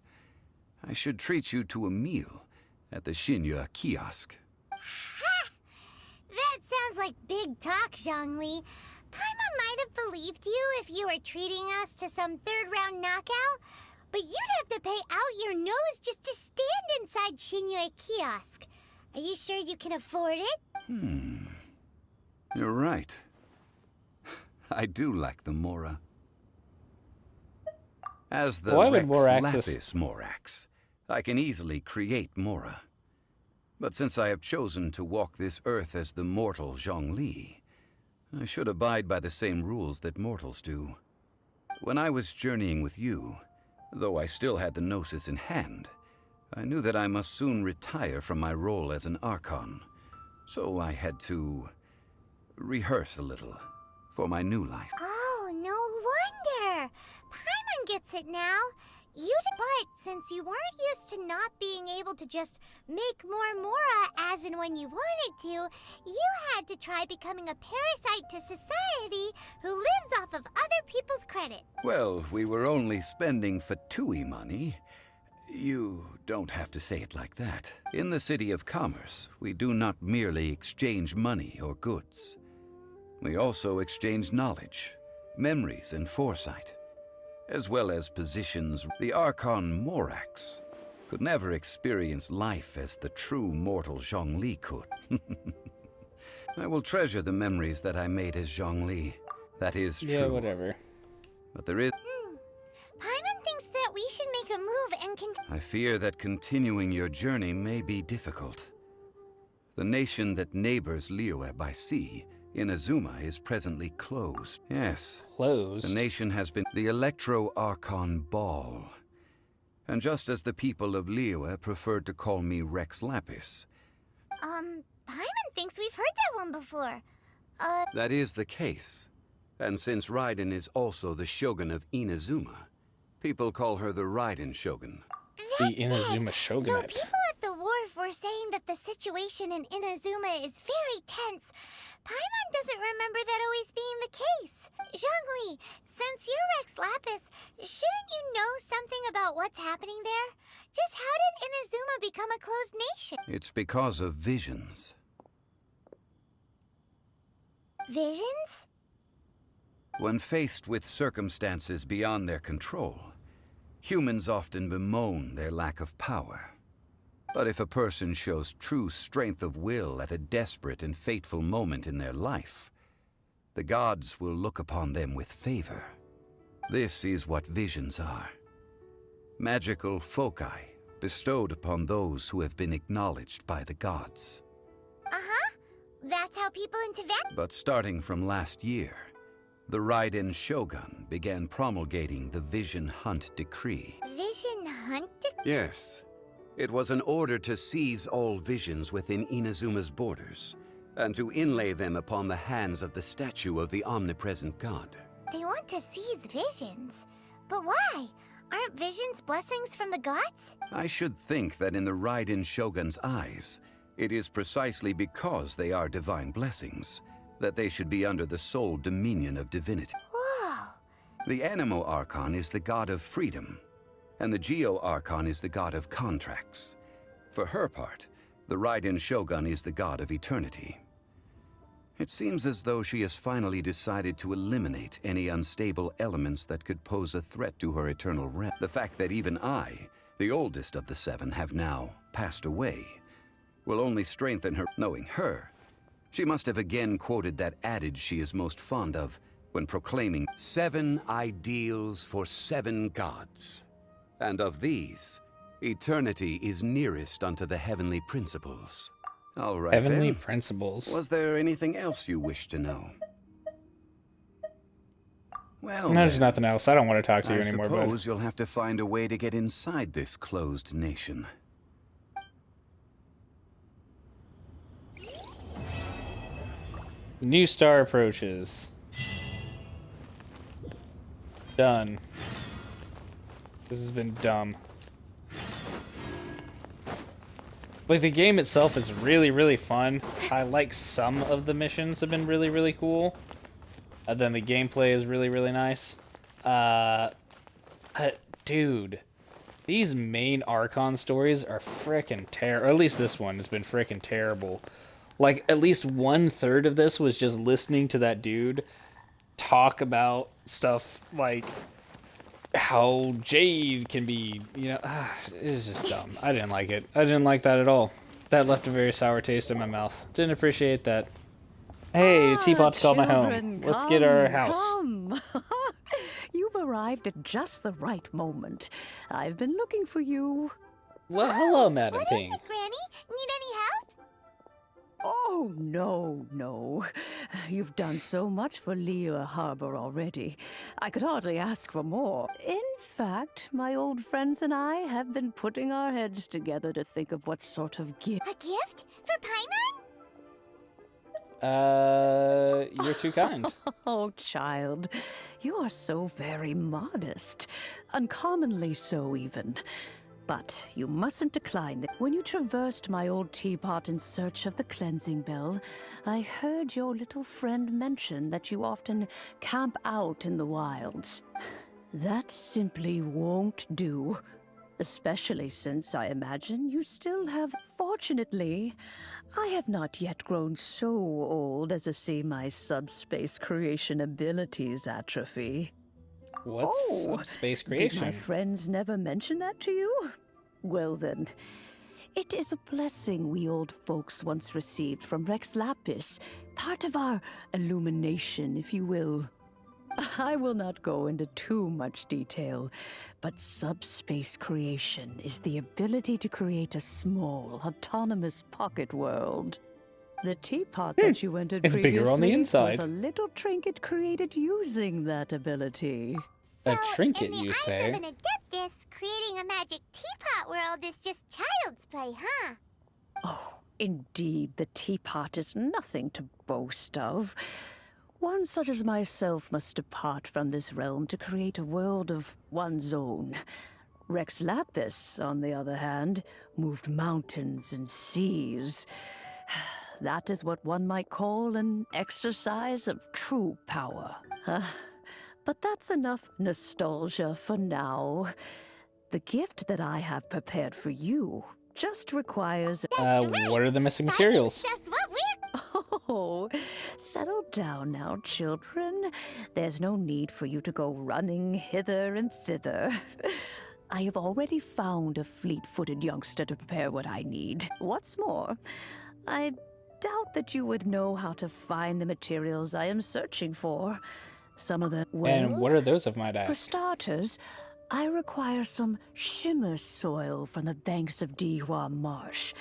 I should treat you to a meal at the Xinyu kiosk. That sounds like big talk, Zhongli. Paimon might have believed you if you were treating us to some third-round knockout, but you'd have to pay out your nose just to stand inside Xinyu kiosk. Are you sure you can afford it? You're right. I do like the Mora. As the Why would Rex Moraxis... Lapis Morax, I can easily create Mora. But since I have chosen to walk this earth as the mortal Zhongli, I should abide by the same rules that mortals do. When I was journeying with you, though I still had the Gnosis in hand, I knew that I must soon retire from my role as an Archon, so I had to rehearse a little for my new life. Oh, no wonder! Paimon gets it now. But since you weren't used to not being able to just make more Mora as and when you wanted to, you had to try becoming a parasite to society who lives off of other people's credit. Well, we were only spending Fatui money. You don't have to say it like that. In the City of Commerce, we do not merely exchange money or goods. We also exchange knowledge, memories, and foresight, as well as positions. The Archon Morax could never experience life as the true mortal Zhongli could. I will treasure the memories that I made as Zhongli. That is true. Yeah, whatever. But there is... Paimon thinks that we should make a move and I fear that continuing your journey may be difficult. The nation that neighbors Liyue by sea, Inazuma, is presently closed. Yes. Closed? The nation has been the Electro-Archon Ball. And just as the people of Liyue preferred to call me Rex Lapis. Paimon thinks we've heard that one before. That is the case. And since Raiden is also the Shogun of Inazuma, people call her the Raiden Shogun. The Inazuma Shogunate. People at the wharf were saying that the situation in Inazuma is very tense. Paimon doesn't remember that always being the case. Zhongli, since you're Rex Lapis, shouldn't you know something about what's happening there? Just how did Inazuma become a closed nation? It's because of visions. Visions? When faced with circumstances beyond their control, humans often bemoan their lack of power. But if a person shows true strength of will at a desperate and fateful moment in their life, the gods will look upon them with favor. This is what visions are. Magical foci bestowed upon those who have been acknowledged by the gods. Uh-huh. That's how people in Tibet... But starting from last year, the Raiden Shogun began promulgating the Vision Hunt Decree. Vision Hunt Decree? Yes. It was an order to seize all visions within Inazuma's borders, and to inlay them upon the hands of the statue of the omnipresent god. They want to seize visions. But why? Aren't visions blessings from the gods? I should think that in the Raiden Shogun's eyes, it is precisely because they are divine blessings that they should be under the sole dominion of divinity. Whoa! The Animo Archon is the god of freedom, and the Geo Archon is the god of contracts. For her part, the Raiden Shogun is the god of eternity. It seems as though she has finally decided to eliminate any unstable elements that could pose a threat to her eternal realm. The fact that even I, the oldest of the seven, have now passed away, will only strengthen her. Knowing her, she must have again quoted that adage she is most fond of when proclaiming 7 ideals for 7 gods. And of these, eternity is nearest unto the heavenly principles. All right, Heavenly then. principles. Was there anything else you wish to know? Well, no, there's nothing else. I don't want to talk to you anymore, I bud. suppose you'll have to find a way to get inside this closed nation. New star approaches. Done. This has been dumb. Like, the game itself is really, really fun. I like some of the missions have been really, really cool. And then the gameplay is really, really nice. Dude, these main Archon stories are frickin' terrible. Or at least this one has been frickin' terrible. Like, at least 1/3 of this was just listening to that dude talk about stuff like how Jade can be, you know, it's just dumb. I didn't like it. I didn't like that at all. That left a very sour taste in my mouth. Didn't appreciate that. Hey, Teapot's called my home. Let's get our house. Come. You've arrived. arrived at just the right moment. I've been looking for you. Well, hello, Madam Ping. Granny, need any help? Oh, no. You've done so much for Liyue Harbor already. I could hardly ask for more. In fact, my old friends and I have been putting our heads together to think of what sort of gift. A gift? For Paimon? You're too kind. Oh, child, you are so very modest. Uncommonly so, even. But you mustn't decline. When you traversed my old teapot in search of the cleansing bell, I heard your little friend mention that you often camp out in the wilds. That simply won't do. Especially since I imagine you still have... Fortunately, I have not yet grown so old as to see my subspace creation abilities atrophy. What's subspace creation? Did my friends never mention that to you? Well then, it is a blessing we old folks once received from Rex Lapis, part of our illumination, if you will. I will not go into too much detail, but subspace creation is the ability to create a small, autonomous pocket world. The teapot that you entered It's bigger on the previously inside. was a little trinket created using that ability. A trinket, you say? As an adeptus, creating a magic teapot world is just child's play, huh? Oh, indeed, the teapot is nothing to boast of. One such as myself must depart from this realm to create a world of one's own. Rex Lapis, on the other hand, moved mountains and seas. That is what one might call an exercise of true power. But that's enough nostalgia for now. The gift that I have prepared for you just requires... What are the missing materials? That's what we're... Oh, settle down now, children. There's no need for you to go running hither and thither. I have already found a fleet-footed youngster to prepare what I need. What's more, I doubt that you would know how to find the materials I am searching for. Some of the... And what are those, of might For ask? starters, I require some shimmer soil from the banks of Dihua Marsh.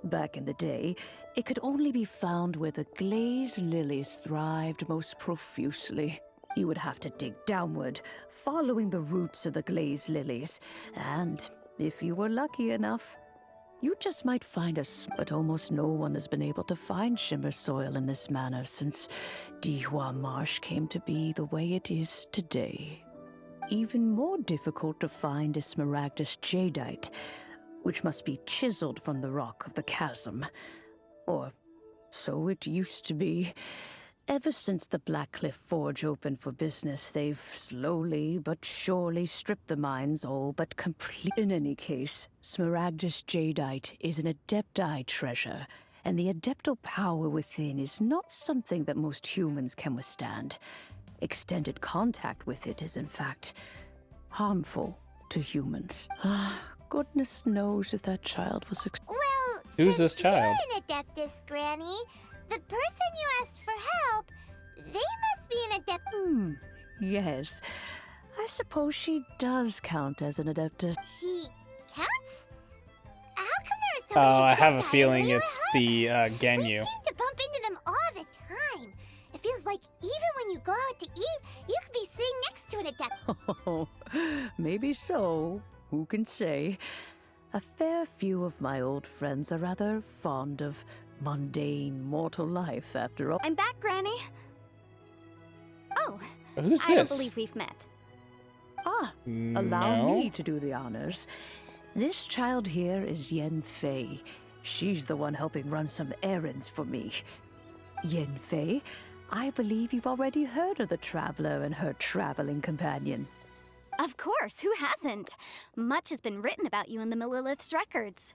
Back in the day, it could only be found where the glazed lilies thrived most profusely. You would have to dig downward, following the roots of the glazed lilies, and if you were lucky enough, you just might find us. But almost no one has been able to find shimmer soil in this manner since Dihua Marsh came to be the way it is today. Even more difficult to find is smaragdus jadeite, which must be chiseled from the rock of the chasm. Or so it used to be. Ever since the Blackcliff Forge opened for business, they've slowly but surely stripped the mines all but complete. In any case, smaragdus jadeite is an adepti treasure, and the adeptal power within is not something that most humans can withstand. Extended contact with it is, in fact, harmful to humans. Goodness knows if that child was... Well, who's this child? You're an adeptus, Granny. The person you asked for help, they must be an adept. Yes. I suppose she does count as an adeptus. She counts? How come there is so Oh, many I have a adepti feeling in it's Liyue? the We Ganyu. seem to bump into them all the time. It feels like even when you go out to eat, you could be sitting next to an adept. Oh, maybe so. Who can say? A fair few of my old friends are rather fond of mundane mortal life, after all. I'm back, Granny. Oh, Who's I don't this? believe we've met. Allow No. me to do the honors. This child here is Yen Fei. She's the one helping run some errands for me. Yen Fei, I believe you've already heard of the Traveler and her traveling companion. Of course, who hasn't? Much has been written about you in the Millilith's records.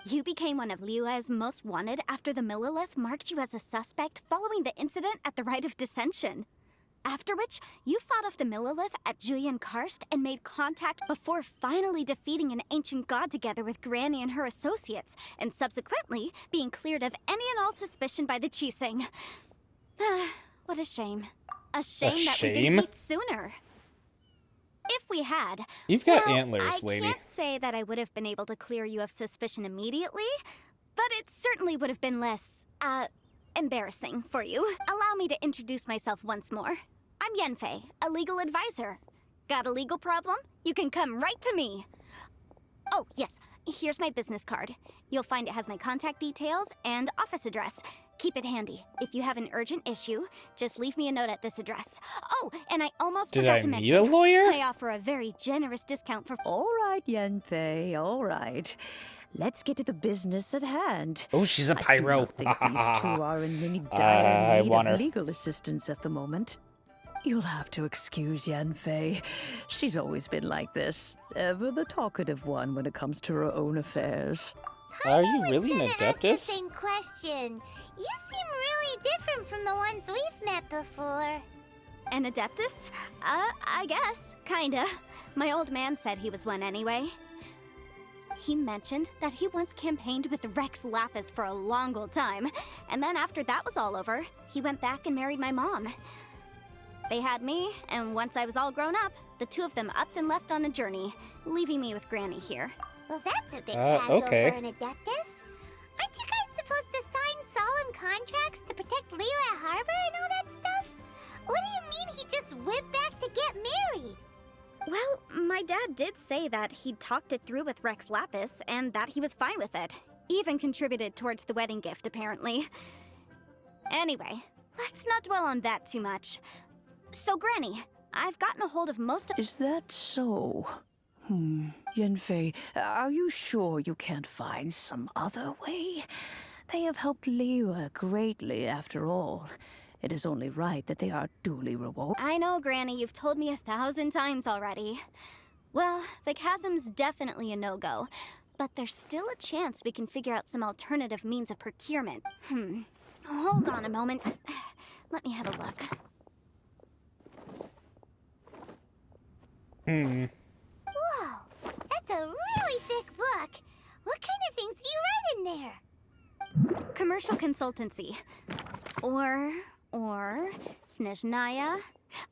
You became one of Liyue's most wanted after the Millilith marked you as a suspect following the incident at the Rite of Dissension. After which, you fought off the Millilith at Julian Karst and made contact before finally defeating an ancient god together with Granny and her associates, and subsequently being cleared of any and all suspicion by the Chising. What a shame. A shame that we didn't shame? meet sooner. If we had... You've got well, antlers, lady. I can't say that I would have been able to clear you of suspicion immediately, but it certainly would have been less, embarrassing for you. Allow me to introduce myself once more. I'm Yenfei, a legal advisor. Got a legal problem? You can come right to me. Oh, yes, here's my business card. You'll find it has my contact details and office address. Keep it handy. If you have an urgent issue, just leave me a note at this address. Oh, and I almost forgot to mention, Did I meet a lawyer? I offer a very generous discount for... All right, Yenfei, all right. Let's get to the business at hand. Oh, she's a pyro. I do not think these two are in any dire need want her. of legal assistance at the moment. You'll have to excuse Yenfei. She's always been like this. Ever the talkative one when it comes to her own affairs. Are you really an Adeptus? Same question. You seem really different from the ones we've met before. An Adeptus? I guess. Kinda. My old man said he was one anyway. He mentioned that he once campaigned with Rex Lapis for a long old time, and then after that was all over, he went back and married my mom. They had me, and once I was all grown up, the two of them upped and left on a journey, leaving me with Granny here. Well, that's a bit casual okay. for an Adeptus. Aren't you guys supposed to sign solemn contracts to protect Liyue Harbor and all that stuff? What do you mean he just went back to get married? Well, my dad did say that he'd talked it through with Rex Lapis, and that he was fine with it. Even contributed towards the wedding gift, apparently. Anyway, let's not dwell on that too much. So, Granny, I've gotten a hold of most of... Is that so? Yenfei, are you sure you can't find some other way? They have helped Liyue greatly, after all. It is only right that they are duly rewarded. I know, Granny, you've told me 1,000 times already. Well, the chasm's definitely a no-go, but there's still a chance we can figure out some alternative means of procurement. Hold on a moment. Let me have a look. Whoa, that's a really thick book. What kind of things do you write in there? Commercial consultancy. Or Snezhnaya.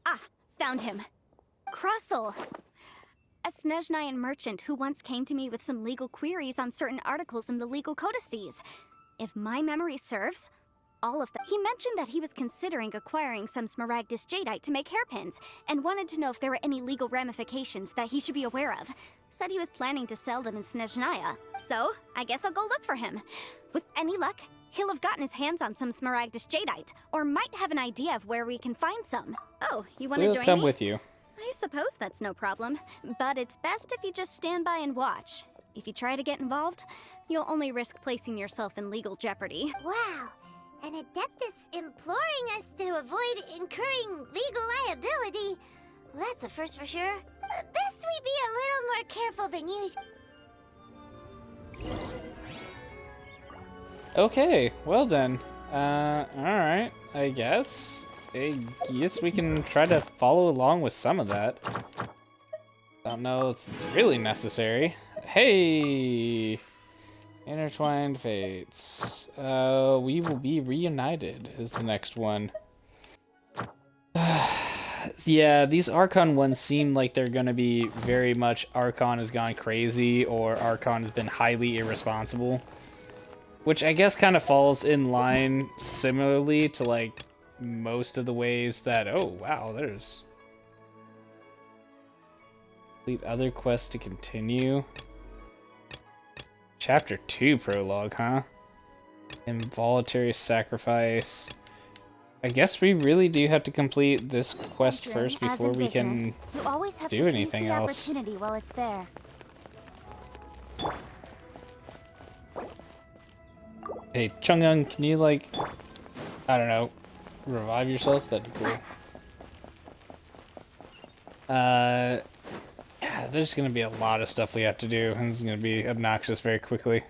Ah, found him. Krusel. A Snezhnayan merchant who once came to me with some legal queries on certain articles in the legal codices. If my memory serves, all of them. He mentioned that he was considering acquiring some Smaragdus jadeite to make hairpins, and wanted to know if there were any legal ramifications that he should be aware of. Said he was planning to sell them in Snezhnaya, so I guess I'll go look for him. With any luck, he'll have gotten his hands on some Smaragdus jadeite, or might have an idea of where we can find some. Oh, you want to join me? We'll come with you. I suppose that's no problem, but it's best if you just stand by and watch. If you try to get involved, you'll only risk placing yourself in legal jeopardy. Wow, an Adeptus imploring us to avoid incurring legal liability. Well, that's a first for sure. Best we be a little more careful than usual. Okay, well then. Alright, I guess. I guess we can try to follow along with some of that. Don't know if it's really necessary. Hey! Intertwined Fates. We will be reunited is the next one. Yeah, these Archon ones seem like they're gonna be very much Archon has gone crazy or Archon has been highly irresponsible. Which I guess kind of falls in line similarly to like most of the ways that, oh wow, there's complete other quests to continue. Chapter 2 prologue, huh? Involuntary sacrifice. I guess we really do have to complete this quest first before we can do anything else. Opportunity while it's there. Hey, Chungyang, can you like, I don't know, revive yourself? That'd be cool. Yeah, there's gonna be a lot of stuff we have to do, and this is gonna be obnoxious very quickly.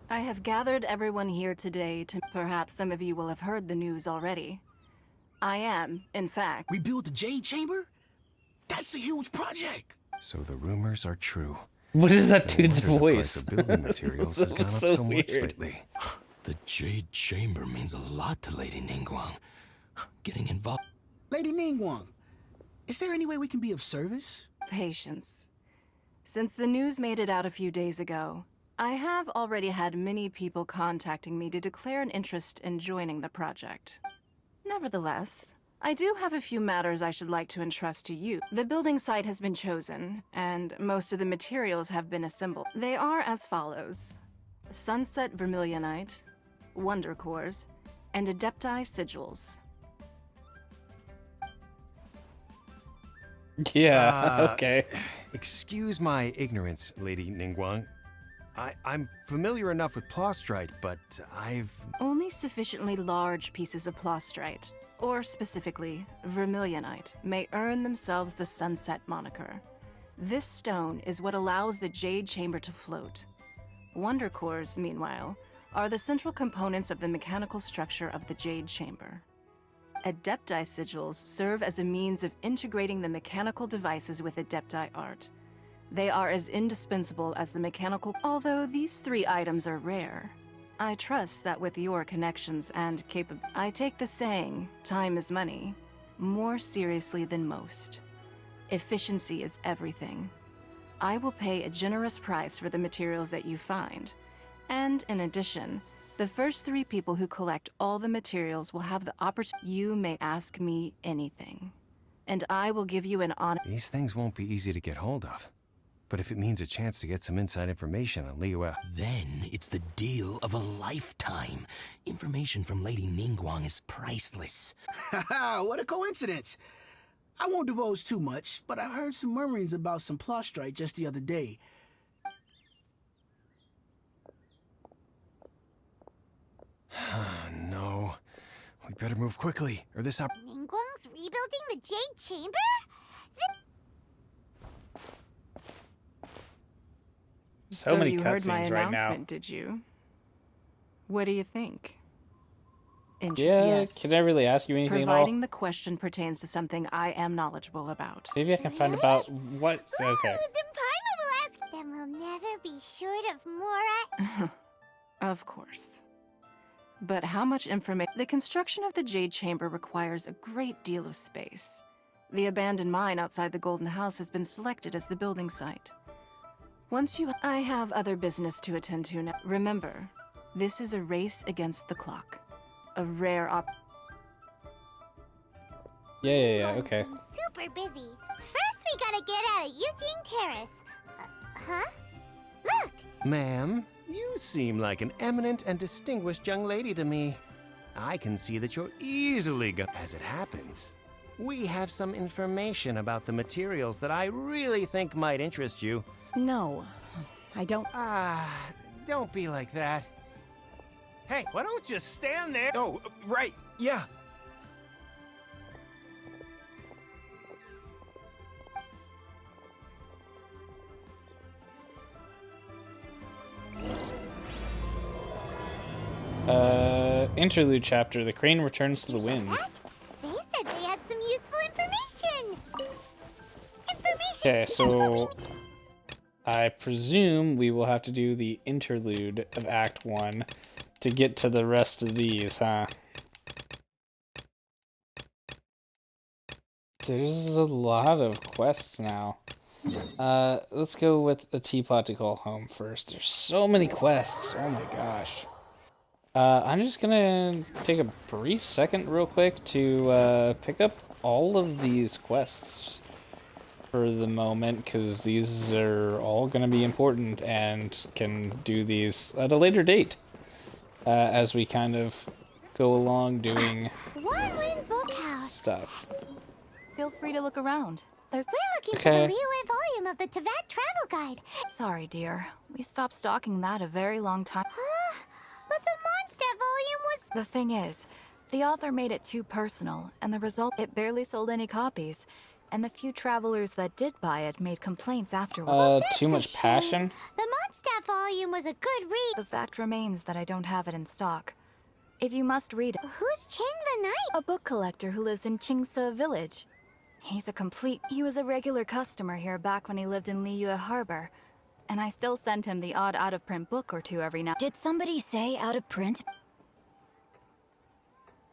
I have gathered everyone here today to... Perhaps some of you will have heard the news already. I am, in fact... Rebuild the Jade Chamber? That's a huge project! So the rumors are true. What is that dude's voice? The building materials has gone up so so much weird. lately. The Jade Chamber means a lot to Lady Ningguang. Getting involved... Lady Ningguang, Is there any way we can be of service? Patience. Since the news made it out a few days ago, I have already had many people contacting me to declare an interest in joining the project. Nevertheless, I do have a few matters I should like to entrust to you. The building site has been chosen, and most of the materials have been assembled. They are as follows: Sunset Vermilionite, Wonder Cores, and Adepti Sigils. Yeah, okay. Excuse my ignorance, Lady Ningguang. I'm familiar enough with Plostrite, but I've... Only sufficiently large pieces of Plostrite, or specifically Vermilionite, may earn themselves the Sunset moniker. This stone is what allows the Jade Chamber to float. Wonder Cores, meanwhile, are the central components of the mechanical structure of the Jade Chamber. Adepti Sigils serve as a means of integrating the mechanical devices with Adepti art. They are as indispensable as the mechanical. Although these three items are rare, I trust that with your connections and I take the saying, time is money, more seriously than most. Efficiency is everything. I will pay a generous price for the materials that you find. And in addition, the first three people who collect all the materials will have the opportunity. You may ask me anything, and I will give you an honest. These things won't be easy to get hold of. But if it means a chance to get some inside information on Liyue... Then it's the deal of a lifetime. Information from Lady Ningguang is priceless. Haha, what a coincidence. I won't divulge too much, but I heard some murmurings about some Plostrite just the other day. No. We better move quickly, or this Ningguang's rebuilding the Jade Chamber? So many you heard my cutscenes right now. announcement, did you? What do you think? Yeah, Yes. can I really ask you anything at all? Providing the question pertains to something I am knowledgeable about. Maybe I can find about what... Okay. Then Paimon will ask. Then we'll never be short of Mora. Of course. But how much information? The construction of the Jade Chamber requires a great deal of space. The abandoned mine outside the Golden House has been selected as the building site. Once you... I have other business to attend to now. Remember, this is a race against the clock. A rare Yeah, okay. Super busy. First, we gotta get out of Eugene Terrace. Huh? Look! Ma'am, you seem like an eminent and distinguished young lady to me. I can see that you're easily As it happens, we have some information about the materials that I really think might interest you. No, I don't. Don't be like that. Hey, why don't you stand there? Oh, right, yeah. Interlude chapter. The crane returns to the wind. They said they had some useful information. Okay, so I presume we will have to do the interlude of Act 1 to get to the rest of these, huh? There's a lot of quests now. Let's go with a teapot to call home first. There's so many quests. Oh my gosh. I'm just gonna take a brief second real quick to pick up all of these quests for the moment, because these are all gonna be important and can do these at a later date as we kind of go along doing stuff. Feel free to look around. We're looking for the Liyue volume of the Teyvat Travel Guide. Sorry, dear. We stopped stocking that a very long time. But the Mondstadt volume was... The thing is, the author made it too personal, and the result, it barely sold any copies. And the few travelers that did buy it made complaints afterwards. Too much passion? The Mondstadt volume was a good read. The fact remains that I don't have it in stock. If you must read it... Who's Ching the Knight? A book collector who lives in Qingse Village. He was a regular customer here back when he lived in Liyue Harbor. And I still send him the odd out-of-print book or two every now... Did somebody say out of print?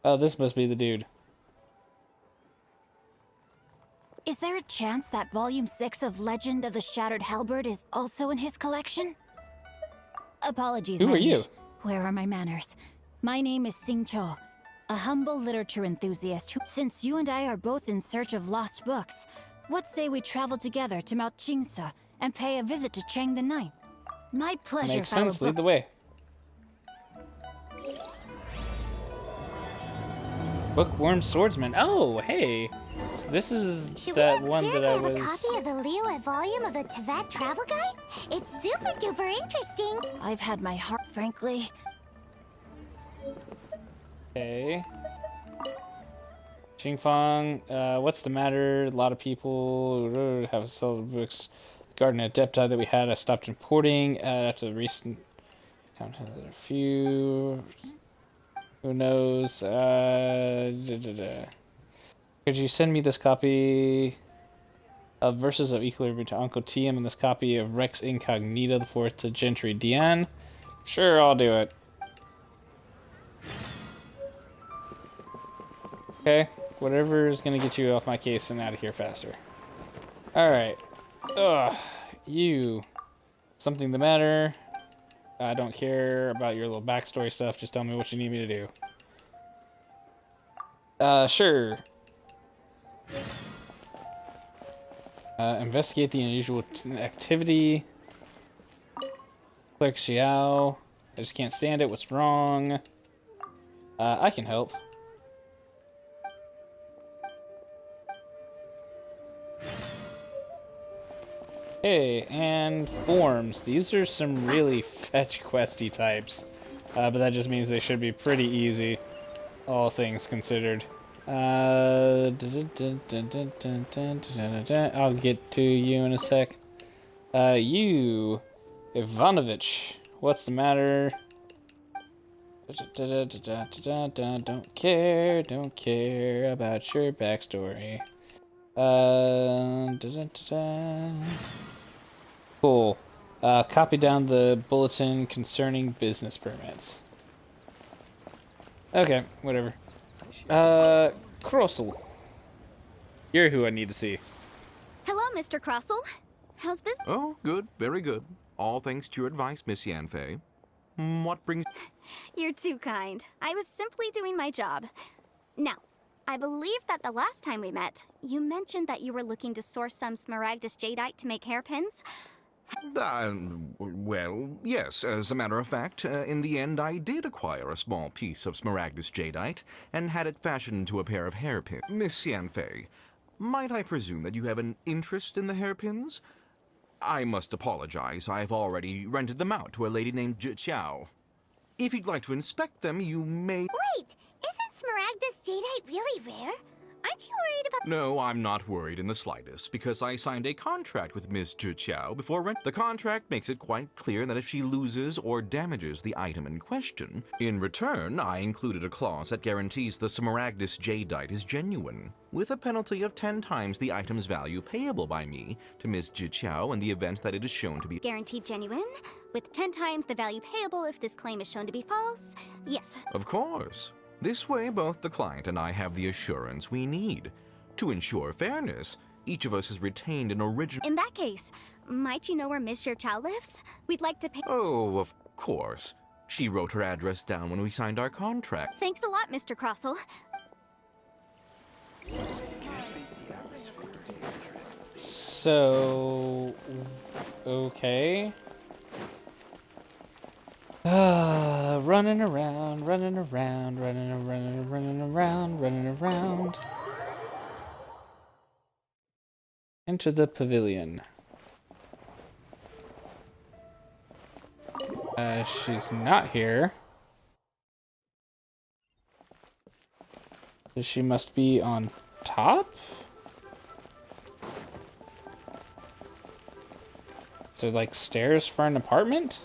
Oh, this must be the dude. Is there a chance that Volume 6 of Legend of the Shattered Halberd is also in his collection? Apologies, Who my are you? liege. Where are my manners? My name is Sing Cho, a humble literature enthusiast who, since you and I are both in search of lost books, what say we travel together to Mount Jingsa and pay a visit to Chang the Ninth? My pleasure, Makes fellow sense. Lead the way. Bookworm Swordsman. Oh, hey. This is that one that I was... Copy of the Liyue volume of the Teyvat travel guide? It's super duper interesting. I've had my heart, frankly. Okay. Xingfang, what's the matter? A lot of people have sold books. The Garden Adepti that we had, I stopped importing after the recent count has a few. Who knows? Could you send me this copy of Verses of Equilibrium to Uncle TM and this copy of Rex Incognita the Fourth to Gentry Dion? Sure, I'll do it. Okay, whatever is gonna get you off my case and out of here faster. Alright. Ugh, you. Something the matter? I don't care about your little backstory stuff, just tell me what you need me to do. Sure. Investigate the unusual activity. Clerk Xiao. I just can't stand it, what's wrong? I can help. Hey, and forms. These are some really fetch questy types. But that just means they should be pretty easy, all things considered. I'll get to you in a sec. You, Ivanovich, what's the matter? Don't care about your backstory. Cool. Copy down the bulletin concerning business permits. Okay, whatever. Crossel. You're who I need to see. Hello, Mr. Crossel. How's business? Oh, good, very good. All thanks to your advice, Miss Yanfei. What brings... You're too kind. I was simply doing my job. Now, I believe that the last time we met, you mentioned that you were looking to source some Smaragdus Jadeite to make hairpins. Well, yes, as a matter of fact, in the end I did acquire a small piece of Smaragdus Jadeite and had it fashioned into a pair of hairpins. Miss Yanfei, might I presume that you have an interest in the hairpins? I must apologize, I've already rented them out to a lady named Zhi Qiao. If you'd like to inspect them, you may... Wait! Isn't Smaragdus Jadeite really rare? Aren't you worried about... No, I'm not worried in the slightest, because I signed a contract with Miss Zhi Qiao before rent. The contract makes it quite clear that if she loses or damages the item in question, in return, I included a clause that guarantees the Smaragdus Jadeite is genuine, with a penalty of 10 times the item's value payable by me to Miss Zhi Qiao in the event that it is shown to be... Guaranteed genuine, with 10 times the value payable if this claim is shown to be false? Yes. Of course. This way, both the client and I have the assurance we need. To ensure fairness, each of us has retained an original... In that case, might you know where Miss Chow lives? We'd like to pay... Oh, of course. She wrote her address down when we signed our contract. Thanks a lot, Mr. Crossel. So... okay. Running around, running around, running around. Enter the pavilion. She's not here. So she must be on top? Is there like stairs for an apartment?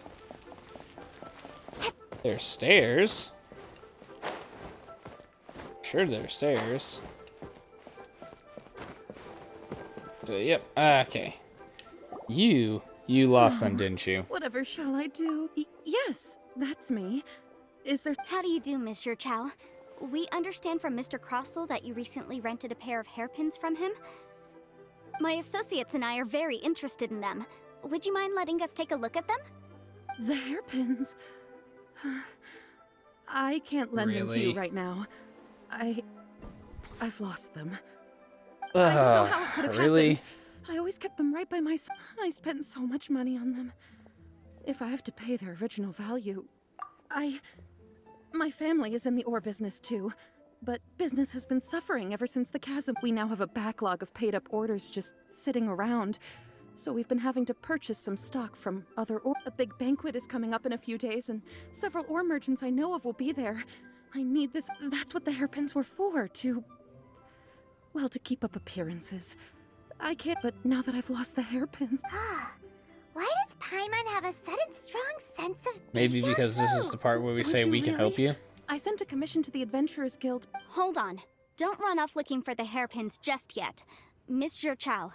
There's stairs. Sure, there's stairs. So, yep. Okay. You lost them, didn't you? Whatever shall I do? Yes, that's me. Is there... How do you do, Miss Chow? We understand from Mr. Crossel that you recently rented a pair of hairpins from him. My associates and I are very interested in them. Would you mind letting us take a look at them? The hairpins. I can't lend them to you right now. I've lost them. I don't know how it could have happened. I always kept them right by my side. I spent so much money on them. If I have to pay their original value, my family is in the ore business too. But business has been suffering ever since the chasm. We now have a backlog of paid-up orders just sitting around. So we've been having to purchase some stock from other ore. A big banquet is coming up in a few days, and several ore merchants I know of will be there. I need this. That's what the hairpins were for, well, to keep up appearances. I can't, but now that I've lost the hairpins... Why does Paimon have a sudden strong sense of Maybe because this is the part where we say we can help you? I sent a commission to the Adventurers Guild. Hold on. Don't run off looking for the hairpins just yet. Miss Chow,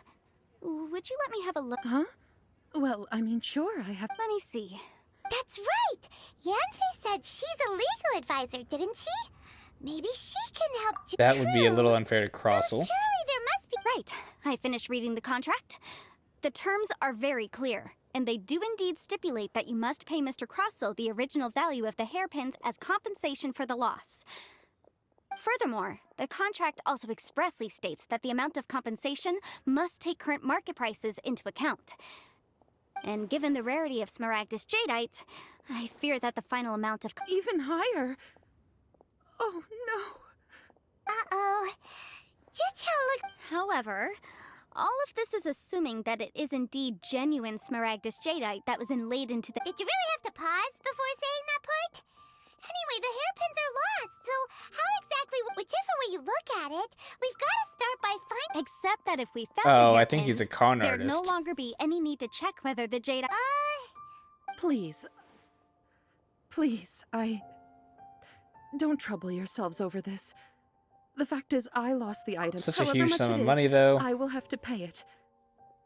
would you let me have a look? Huh? Well, I mean, sure, I have... Let me see. That's right! Yanfei said she's a legal advisor, didn't she? Maybe she can help you. That would be a little unfair to Crossel. Surely there must be... Right. I finished reading the contract. The terms are very clear, and they do indeed stipulate that you must pay Mr. Crossel the original value of the hairpins as compensation for the loss. Furthermore, the contract also expressly states that the amount of compensation must take current market prices into account. And given the rarity of Smaragdus Jadeite, I fear that the final amount of... Even higher? Oh, no. Uh-oh. However, all of this is assuming that it is indeed genuine Smaragdus Jadeite that was inlaid into the... Did you really have to pause before saying that part? Anyway, the hairpins are lost, so how exactly, whichever way you look at it, we've got to start by finding... Except that if we found Oh, the I think he's a con there'd artist. no longer be any need to check whether the Jadeite... Please. Please, Don't trouble yourselves over this. The fact is, I lost the item. Such a However huge much sum it of is, money, though. I will have to pay it.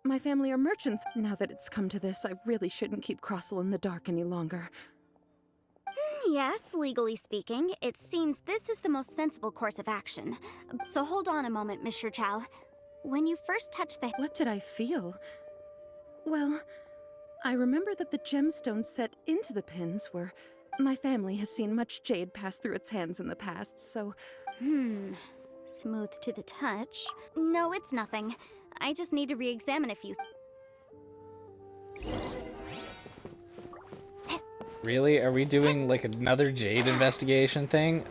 My family are merchants. Now that it's come to this, I really shouldn't keep Crossel in the dark any longer. Yes, legally speaking, it seems this is the most sensible course of action. So hold on a moment, Mr. Chow. When you first touched the... What did I feel? Well, I remember that the gemstones set into the pins were... My family has seen much jade pass through its hands in the past, so... Smooth to the touch. No, it's nothing. I just need to re-examine a few... Really? Are we doing like another Jade investigation thing?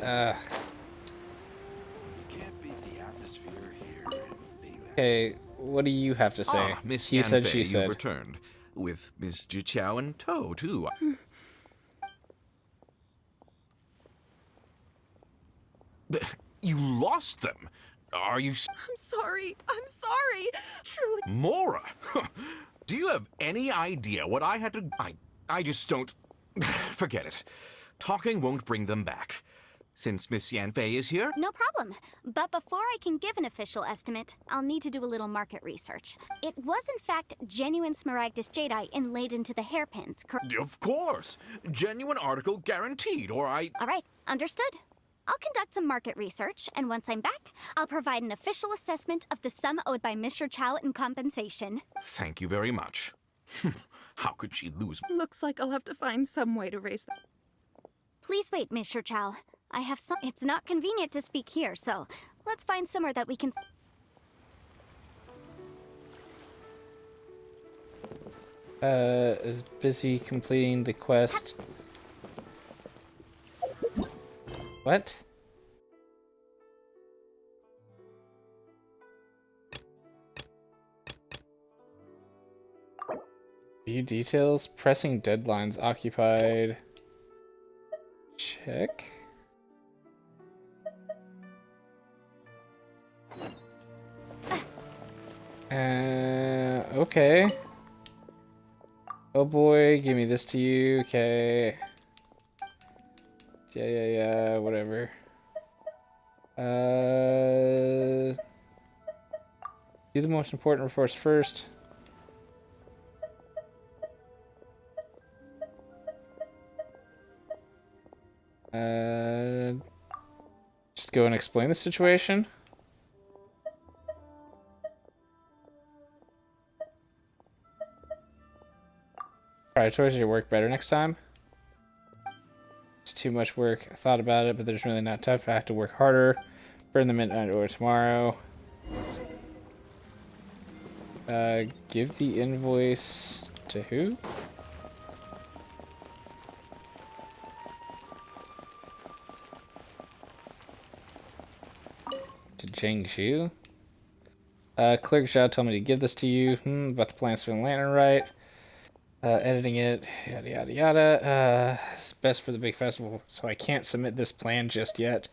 Okay, what do you have to say? Miss He said, Yanfei, she said. You've returned. With Miss Jiqiao in tow, too. You lost them? Are you... I'm sorry. I'm sorry. Truly... Mora! Do you have any idea what I had to... I just don't... Forget it. Talking won't bring them back. Since Miss Yanfei is here... No problem. But before I can give an official estimate, I'll need to do a little market research. It was in fact genuine Smaragdus Jadeite inlaid into the hairpins, Of course! Genuine article guaranteed, or I... Alright, understood. I'll conduct some market research, and once I'm back, I'll provide an official assessment of the sum owed by Mr. Chow in compensation. Thank you very much. How could she lose... Looks like I'll have to find some way to raise them. Please wait, Mr. Chow. I have some... It's not convenient to speak here, so let's find somewhere that we can... Is busy completing the quest. What? View details, pressing deadlines occupied. Check. Okay. Oh boy, give me this to you, okay. Yeah, whatever. Do the most important reports first. Just go and explain the situation. Prioritize your work better next time. It's too much work. I thought about it, but there's really not tough. I have to work harder. Burn the midnight or tomorrow. Give the invoice to who? To Jingshu. Clerk Zhao told me to give this to you. About the plans for the lantern, right? Editing it, yada yada yada. It's best for the big festival, so I can't submit this plan just yet.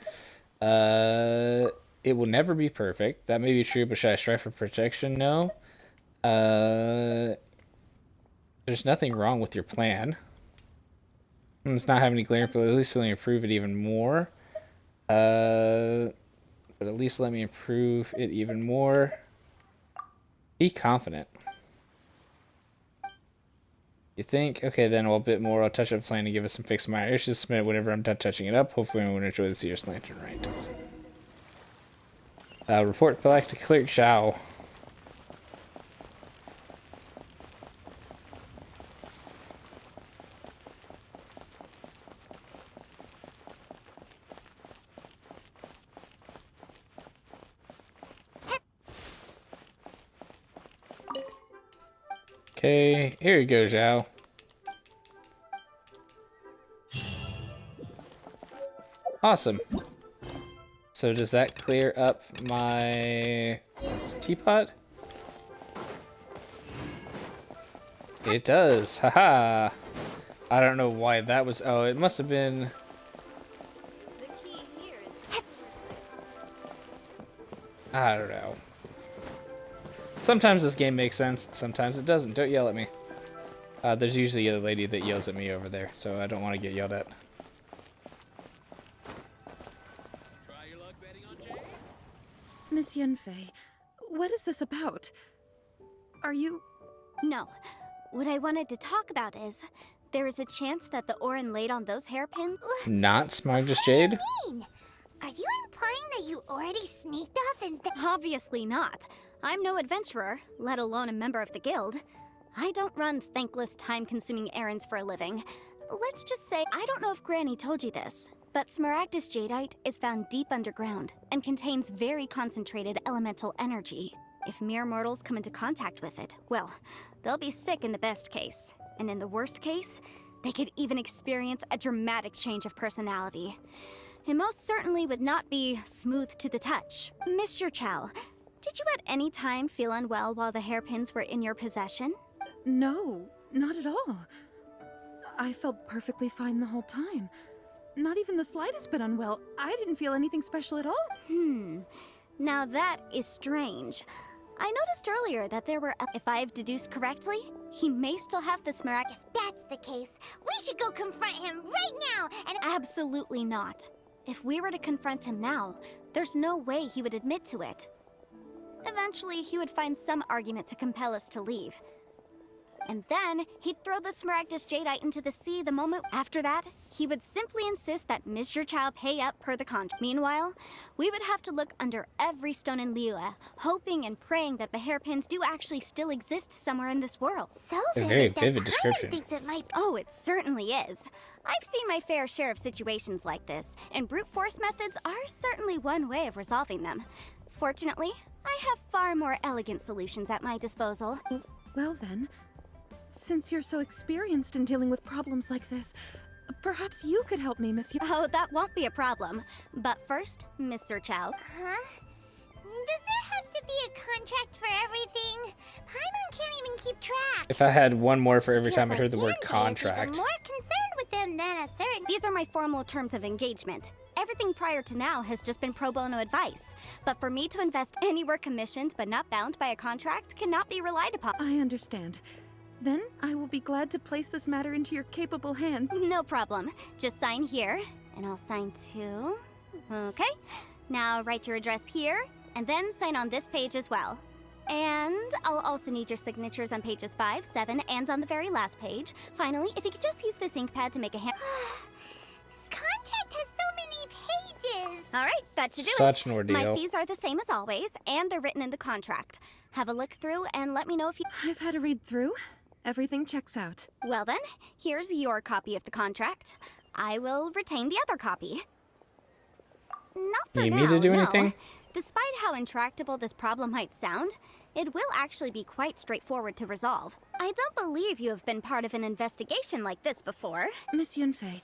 It will never be perfect. That may be true, but should I strive for protection? No. There's nothing wrong with your plan. It's not having any glare, but at least let me improve it even more. But at least let me improve it even more. Be confident. You think? Okay, then a bit more. I'll touch up the plan and give us some fixed minor issues. Submit it whenever I'm done touching it up. Hopefully we will enjoy the Seer's Lantern, right? Report back to Clerk Zhao. Okay, here you go, Zhao. Awesome. So does that clear up my teapot? It does. Haha. I don't know why that was. Oh, it must have been. I don't know. Sometimes this game makes sense, sometimes it doesn't. Don't yell at me. There's usually a lady that yells at me over there, so I don't want to get yelled at. Miss Yunfei, what is this about? Are you... No. What I wanted to talk about is, there is a chance that the Orin laid on those hairpins. Not Smartest Jade? Mean? Are you implying that you already sneaked off and... Obviously not. I'm no adventurer, let alone a member of the guild. I don't run thankless, time-consuming errands for a living. Let's just say, I don't know if Granny told you this, but Smaragdus Jadeite is found deep underground and contains very concentrated elemental energy. If mere mortals come into contact with it, well, they'll be sick in the best case. And in the worst case, they could even experience a dramatic change of personality. It most certainly would not be smooth to the touch. Mr. Chow, did you at any time feel unwell while the hairpins were in your possession? No, not at all. I felt perfectly fine the whole time. Not even the slightest bit unwell. I didn't feel anything special at all. Now that is strange. I noticed earlier that there were, if I've deduced correctly, he may still have the Smaragd. If that's the case, we should go confront him right now and... Absolutely not. If we were to confront him now, there's no way he would admit to it. Eventually, he would find some argument to compel us to leave. And then, he'd throw the Smaragdus Jadeite into the sea the moment after that. He would simply insist that Mr. Chow pay up per the contract. Meanwhile, we would have to look under every stone in Liyue, hoping and praying that the hairpins do actually still exist somewhere in this world. So A very vivid description. Oh, it certainly is. I've seen my fair share of situations like this, and brute force methods are certainly one way of resolving them. Fortunately, I have far more elegant solutions at my disposal. Well then, since you're so experienced in dealing with problems like this, perhaps you could help me, Miss Oh, that won't be a problem. But first, Mr. Chow. Huh? Does there have to be a contract for everything? Paimon can't even keep track. If I had one more for every time I Feels heard the like word Yandy is contract. even more concerned with them than a certain... These are my formal terms of engagement. Everything prior to now has just been pro bono advice. But for me to invest anywhere commissioned but not bound by a contract cannot be relied upon. I understand. Then I will be glad to place this matter into your capable hands. No problem. Just sign here, and I'll sign too. Okay. Now write your address here, and then sign on this page as well. And I'll also need your signatures on pages 5, 7, and on the very last page. Finally, if you could just use this ink pad to make a hand. This contract has so many pages. All right, that should do it. Such an ordeal. My fees are the same as always, and they're written in the contract. Have a look through and let me know if you... I've had a read through. Everything checks out. Well then, here's your copy of the contract. I will retain the other copy. Not for Need now, me to do no. anything? Despite how intractable this problem might sound, it will actually be quite straightforward to resolve. I don't believe you have been part of an investigation like this before. Miss Yunfei,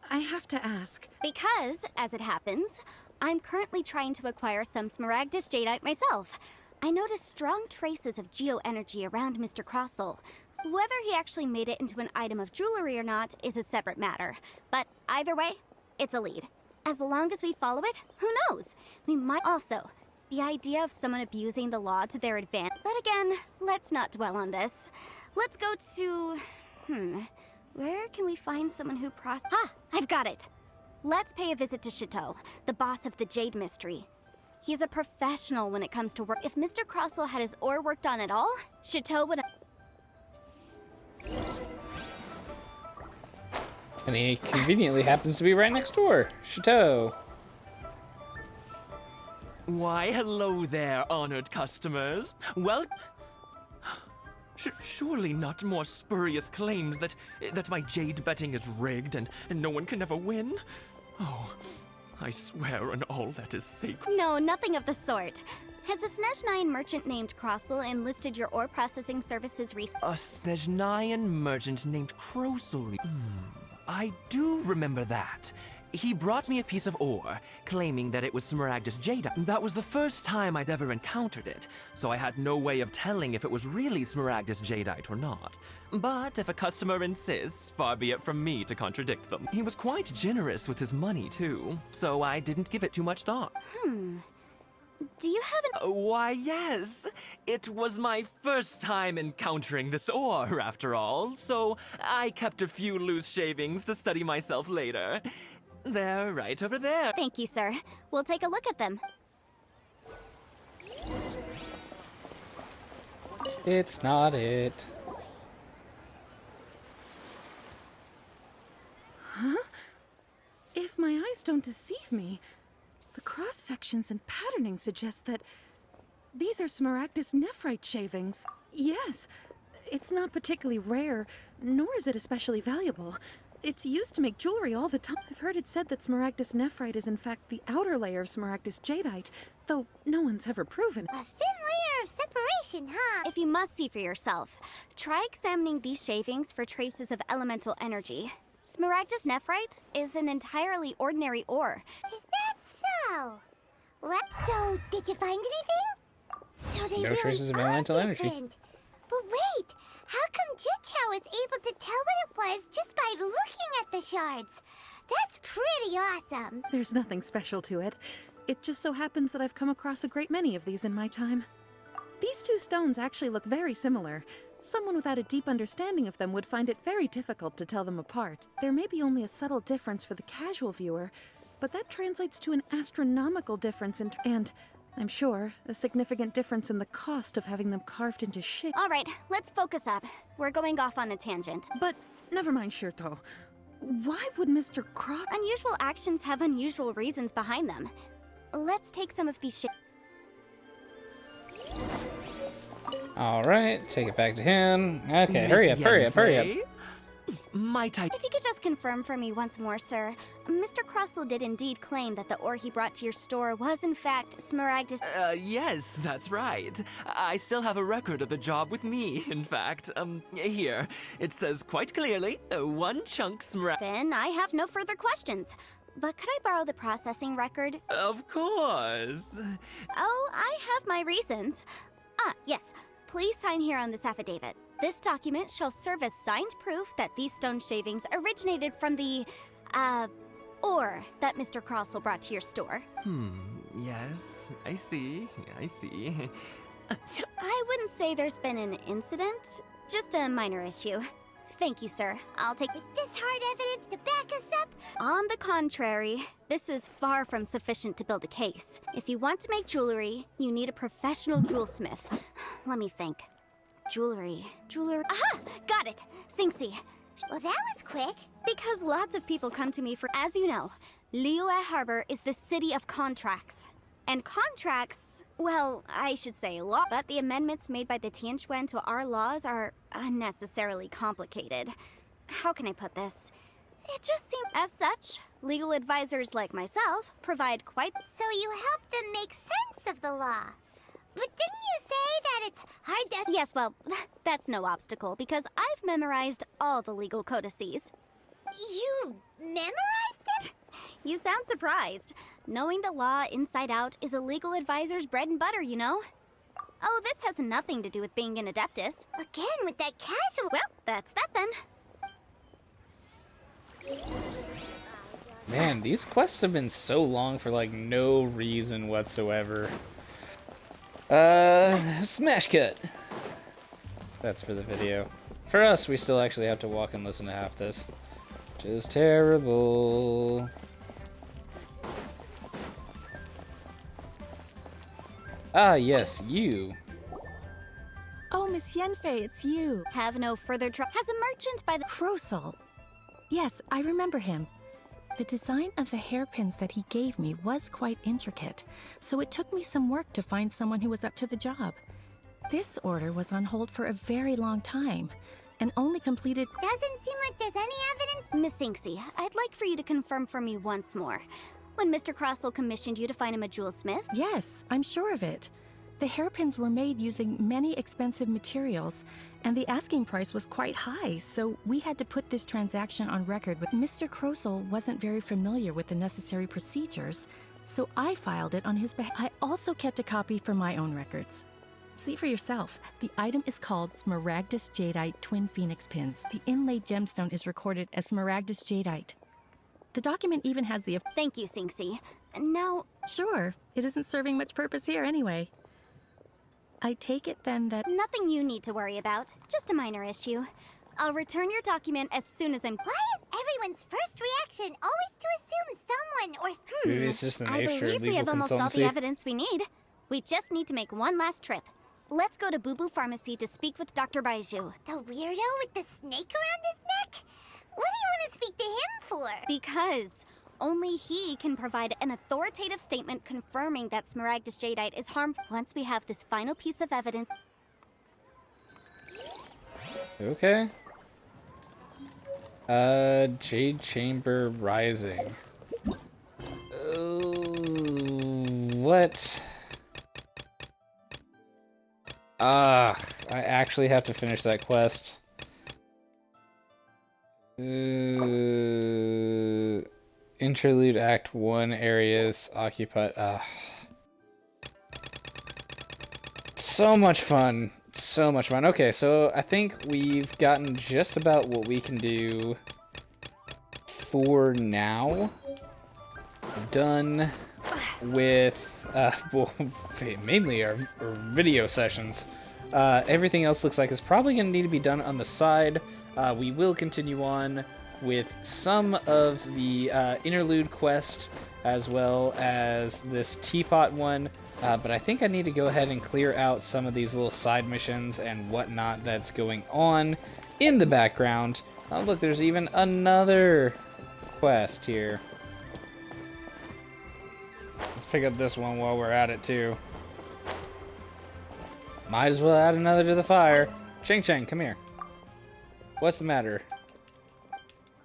I have to ask. Because, as it happens, I'm currently trying to acquire some Smaragdus Jadeite myself. I noticed strong traces of geo-energy around Mr. Crossel. Whether he actually made it into an item of jewelry or not is a separate matter. But either way, it's a lead. As long as we follow it, who knows? We might also. The idea of someone abusing the law to their advantage. But again, let's not dwell on this. Let's go to... Where can we find someone who I've got it! Let's pay a visit to Chateau, the boss of the Jade Mystery. He's a professional when it comes to work. If Mr. Crossel had his ore worked on at all, Chateau would... And he conveniently happens to be right next door. Chateau. Why, hello there, honored customers. Well, surely not more spurious claims that my jade betting is rigged and no one can ever win? Oh, I swear on all that is sacred. No, nothing of the sort. Has a Snezhnayan merchant named Crossel enlisted your ore processing services recently? A Snezhnayan merchant named Crossel. I do remember that. He brought me a piece of ore, claiming that it was Smaragdus Jadeite. That was the first time I'd ever encountered it, so I had no way of telling if it was really Smaragdus Jadeite or not. But if a customer insists, far be it from me to contradict them. He was quite generous with his money, too, so I didn't give it too much thought. Do you have an... Why, yes. It was my first time encountering this ore, after all, so I kept a few loose shavings to study myself later. They're right over there. Thank you, sir. We'll take a look at them. It's not it. Huh? If my eyes don't deceive me, the cross-sections and patterning suggest that these are Smaragdus nephrite shavings. Yes, it's not particularly rare, nor is it especially valuable. It's used to make jewelry all the time. I've heard it said that Smaragdus nephrite is in fact the outer layer of Smaragdus Jadeite, though no one's ever proven. A thin layer of separation, huh? If you must see for yourself, try examining these shavings for traces of elemental energy. Smaragdus nephrite is an entirely ordinary ore. Is that so? What? So, did you find anything? So they No really traces of are elemental energy. different. But wait, how come Jichao was able to tell what it was just by looking at the shards? That's pretty awesome. There's nothing special to it. It just so happens that I've come across a great many of these in my time. These two stones actually look very similar. Someone without a deep understanding of them would find it very difficult to tell them apart. There may be only a subtle difference for the casual viewer, but that translates to an astronomical difference and I'm sure, a significant difference in the cost of having them carved into shape. All right, let's focus up. We're going off on a tangent. But never mind, Shirto. Why would Mr. Croc... Unusual actions have unusual reasons behind them. Let's take some of these Alright, take it back to him. Okay, hurry up, hurry up, hurry up. My type. If you could just confirm for me once more, sir. Mr. Crossel did indeed claim that the ore he brought to your store was in fact Smaragdus... Yes, that's right. I still have a record of the job with me, in fact. Here. It says quite clearly, 1 chunk Smaragdus... Then I have no further questions. But could I borrow the processing record? Of course. Oh, I have my reasons. Yes. Please sign here on this affidavit. This document shall serve as signed proof that these stone shavings originated from the, ore that Mr. Crossel brought to your store. Yes, I see. I wouldn't say there's been an incident, just a minor issue. Thank you, sir. I'll take... With this hard evidence to back us up? On the contrary, this is far from sufficient to build a case. If you want to make jewelry, you need a professional jewelsmith. Let me think. Jewelry. Aha! Got it! Singxi. Well, that was quick. Because lots of people come to me for... As you know, Liyue Harbor is the city of contracts. And contracts, well, I should say law, but the amendments made by the Tianquan to our laws are unnecessarily complicated. How can I put this? It just seems, as such, legal advisors like myself provide quite... So you help them make sense of the law. But didn't you say that it's hard to... Yes, well, that's no obstacle, because I've memorized all the legal codices. You memorized it? You sound surprised. Knowing the law inside out is a legal advisor's bread and butter, you know? Oh, this has nothing to do with being an adeptus. Again, with that casual... Well, that's that then. Man, these quests have been so long for like no reason whatsoever. Smash cut. That's for the video. For us, we still actually have to walk and listen to half this, which is terrible. Ah, yes, you. Oh, Miss Yenfei, it's you. Have no further trouble. Has a merchant by the... Crosol. Yes, I remember him. The design of the hairpins that he gave me was quite intricate, so it took me some work to find someone who was up to the job. This order was on hold for a very long time, and only completed... Doesn't seem like there's any evidence... Miss Sinksy, I'd like for you to confirm for me once more. When Mr. Crossell commissioned you to find him a jewel smith? Yes, I'm sure of it. The hairpins were made using many expensive materials, and the asking price was quite high, so we had to put this transaction on record. But Mr. Crossell wasn't very familiar with the necessary procedures, so I filed it on his behalf. I also kept a copy for my own records. See for yourself. The item is called Smaragdus Jadeite Twin Phoenix Pins. The inlaid gemstone is recorded as Smaragdus Jadeite. The document even has the... Thank you, Sinksy. Now... Sure. It isn't serving much purpose here anyway. I take it then that... Nothing you need to worry about. Just a minor issue. I'll return your document as soon as I'm... Why is everyone's first reaction always to assume someone or... Maybe it's just the nature I of believe we legal have almost all the consultancy. evidence we need. We just need to make one last trip. Let's go to Boo Boo Pharmacy to speak with Dr. Baiju. The weirdo with the snake around his neck? What do you want to speak to him for? Because only he can provide an authoritative statement confirming that Smaragdus Jadeite is harmful. Once we have this final piece of evidence... Okay. Jade Chamber Rising. What? I actually have to finish that quest. Interlude Act 1 areas occupied. So much fun. So much fun. Okay, so I think we've gotten just about what we can do for now. Done with, well, mainly our video sessions. Everything else looks like it's probably going to need to be done on the side. We will continue on with some of the interlude quest as well as this teapot one, but I think I need to go ahead and clear out some of these little side missions and whatnot that's going on in the background. Oh look, there's even another quest here. Let's pick up this one while we're at it too. Might as well add another to the fire. Ching Chang, come here. What's the matter?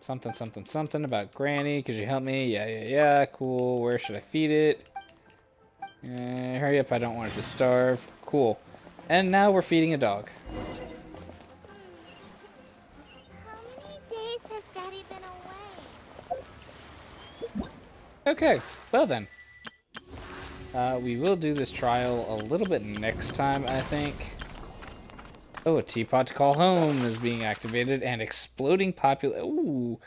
Something, something, something about Granny. Could you help me? Yeah. Cool. Where should I feed it? Hurry up. I don't want it to starve. Cool. And now we're feeding a dog. How many days has Daddy been away? Okay. Well then. We will do this trial a little bit next time, I think. Oh, a teapot to call home is being activated, and exploding Ooh.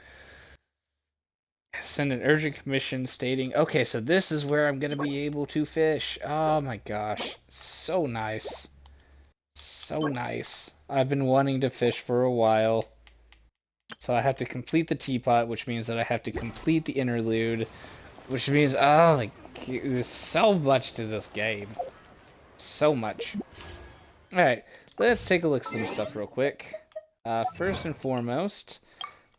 Send an urgent commission stating... Okay, so this is where I'm going to be able to fish. Oh my gosh. So nice. So nice. I've been wanting to fish for a while. So I have to complete the teapot, which means that I have to complete the interlude. Which means, oh my... There's so much to this game. So much. Alright. Let's take a look at some stuff real quick. First and foremost,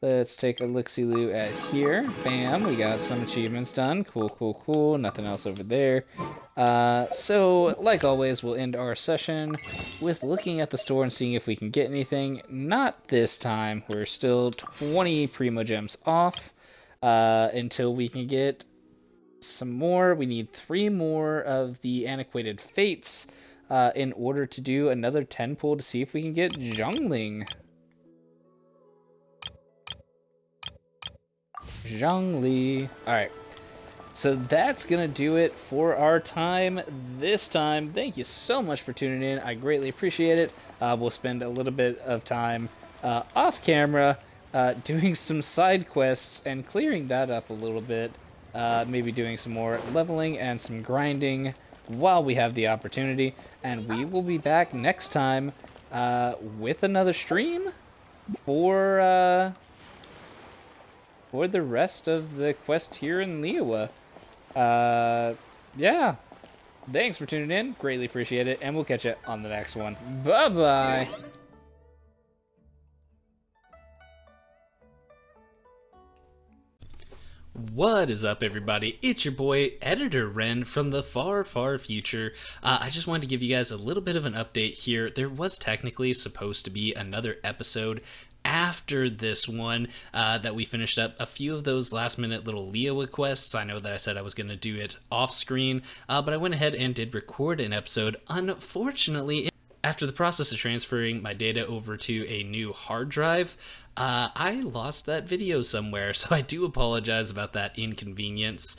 Let's take a look-see-loo at here. Bam, we got some achievements done. Cool, cool, cool. Nothing else over there. So, like always, we'll end our session with looking at the store and seeing if we can get anything. Not this time. We're still 20 Primo Gems off until we can get some more. We need 3 more of the Antiquated Fates in order to do another 10 pull to see if we can get Zhongling. Zhongli. Alright. So that's going to do it for our time this time. Thank you so much for tuning in. I greatly appreciate it. We'll spend a little bit of time off camera doing some side quests and clearing that up a little bit. Maybe doing some more leveling and some grinding while we have the opportunity. And we will be back next time with another stream for the rest of the quest here in Liyue. Yeah. Thanks for tuning in. Greatly appreciate it. And we'll catch you on the next one. Bye-bye. What is up, everybody? It's your boy, Editor Ren from the far, far future. I just wanted to give you guys a little bit of an update here. There was technically supposed to be another episode after this one that we finished up a few of those last minute little Liyue quests. I know that I said I was going to do it off screen, but I went ahead and did record an episode. Unfortunately, after the process of transferring my data over to a new hard drive, I lost that video somewhere, so I do apologize about that inconvenience.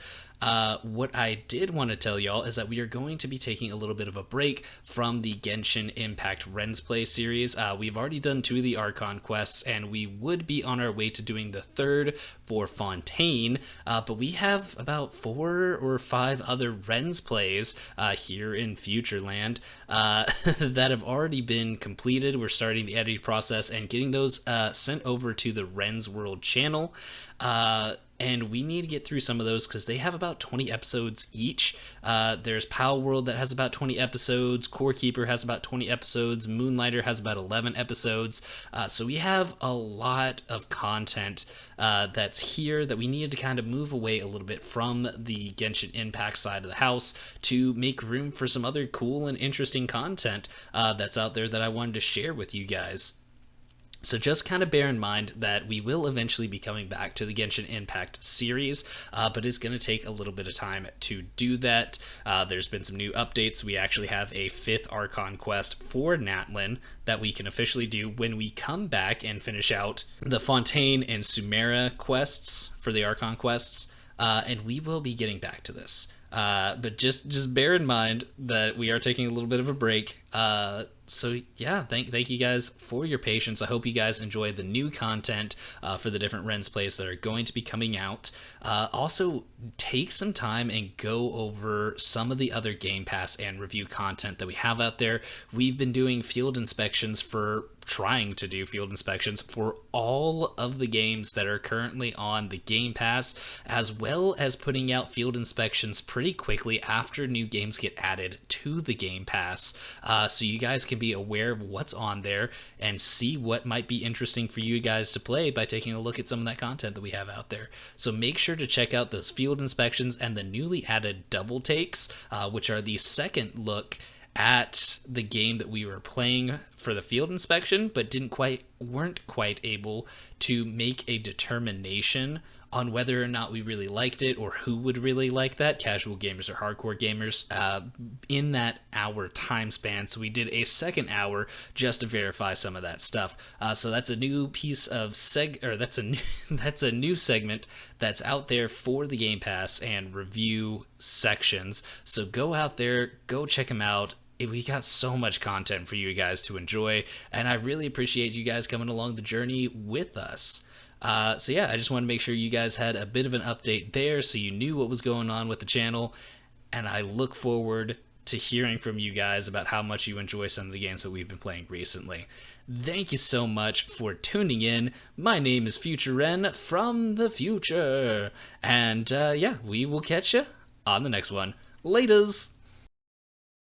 What I did want to tell y'all is that we are going to be taking a little bit of a break from the Genshin Impact Ren's Play series. We've already done 2 of the Archon quests, and we would be on our way to doing the 3rd for Fontaine, but we have about 4 or 5 other Ren's Plays here in Futureland that have already been completed. We're starting the editing process and getting those sent over to the Ren's World channel. And we need to get through some of those because they have about 20 episodes each. There's Pal World that has about 20 episodes. Core Keeper has about 20 episodes. Moonlighter has about 11 episodes. So we have a lot of content that's here that we needed to kind of move away a little bit from the Genshin Impact side of the house to make room for some other cool and interesting content that's out there that I wanted to share with you guys. So just kind of bear in mind that we will eventually be coming back to the Genshin Impact series, but it's going to take a little bit of time to do that. There's been some new updates. We actually have a 5th Archon quest for Natlin that we can officially do when we come back and finish out the Fontaine and Sumeria quests for the Archon quests, and we will be getting back to this. But just bear in mind that we are taking a little bit of a break. So yeah, thank you guys for your patience. I hope you guys enjoy the new content for the different Ren's Plays that are going to be coming out. Also, take some time and go over some of the other Game Pass and review content that we have out there. We've been doing trying to do field inspections for all of the games that are currently on the Game Pass, as well as putting out field inspections pretty quickly after new games get added to the Game Pass, so you guys can be aware of what's on there and see what might be interesting for you guys to play by taking a look at some of that content that we have out there. So make sure to check out those field inspections and the newly added double takes, which are the second look at the game that we were playing for the field inspection, but weren't quite able to make a determination on whether or not we really liked it or who would really like that, casual gamers or hardcore gamers, in that hour time span. So we did a second hour just to verify some of that stuff. So that's a new piece of that's a new segment that's out there for the Game Pass and review sections. So go out there, go check them out. We got so much content for you guys to enjoy, and I really appreciate you guys coming along the journey with us. So yeah, I just want to make sure you guys had a bit of an update there so you knew what was going on with the channel, and I look forward to hearing from you guys about how much you enjoy some of the games that we've been playing recently. Thank you so much for tuning in. My name is Future Ren from the future, and yeah, we will catch you on the next one. Laters!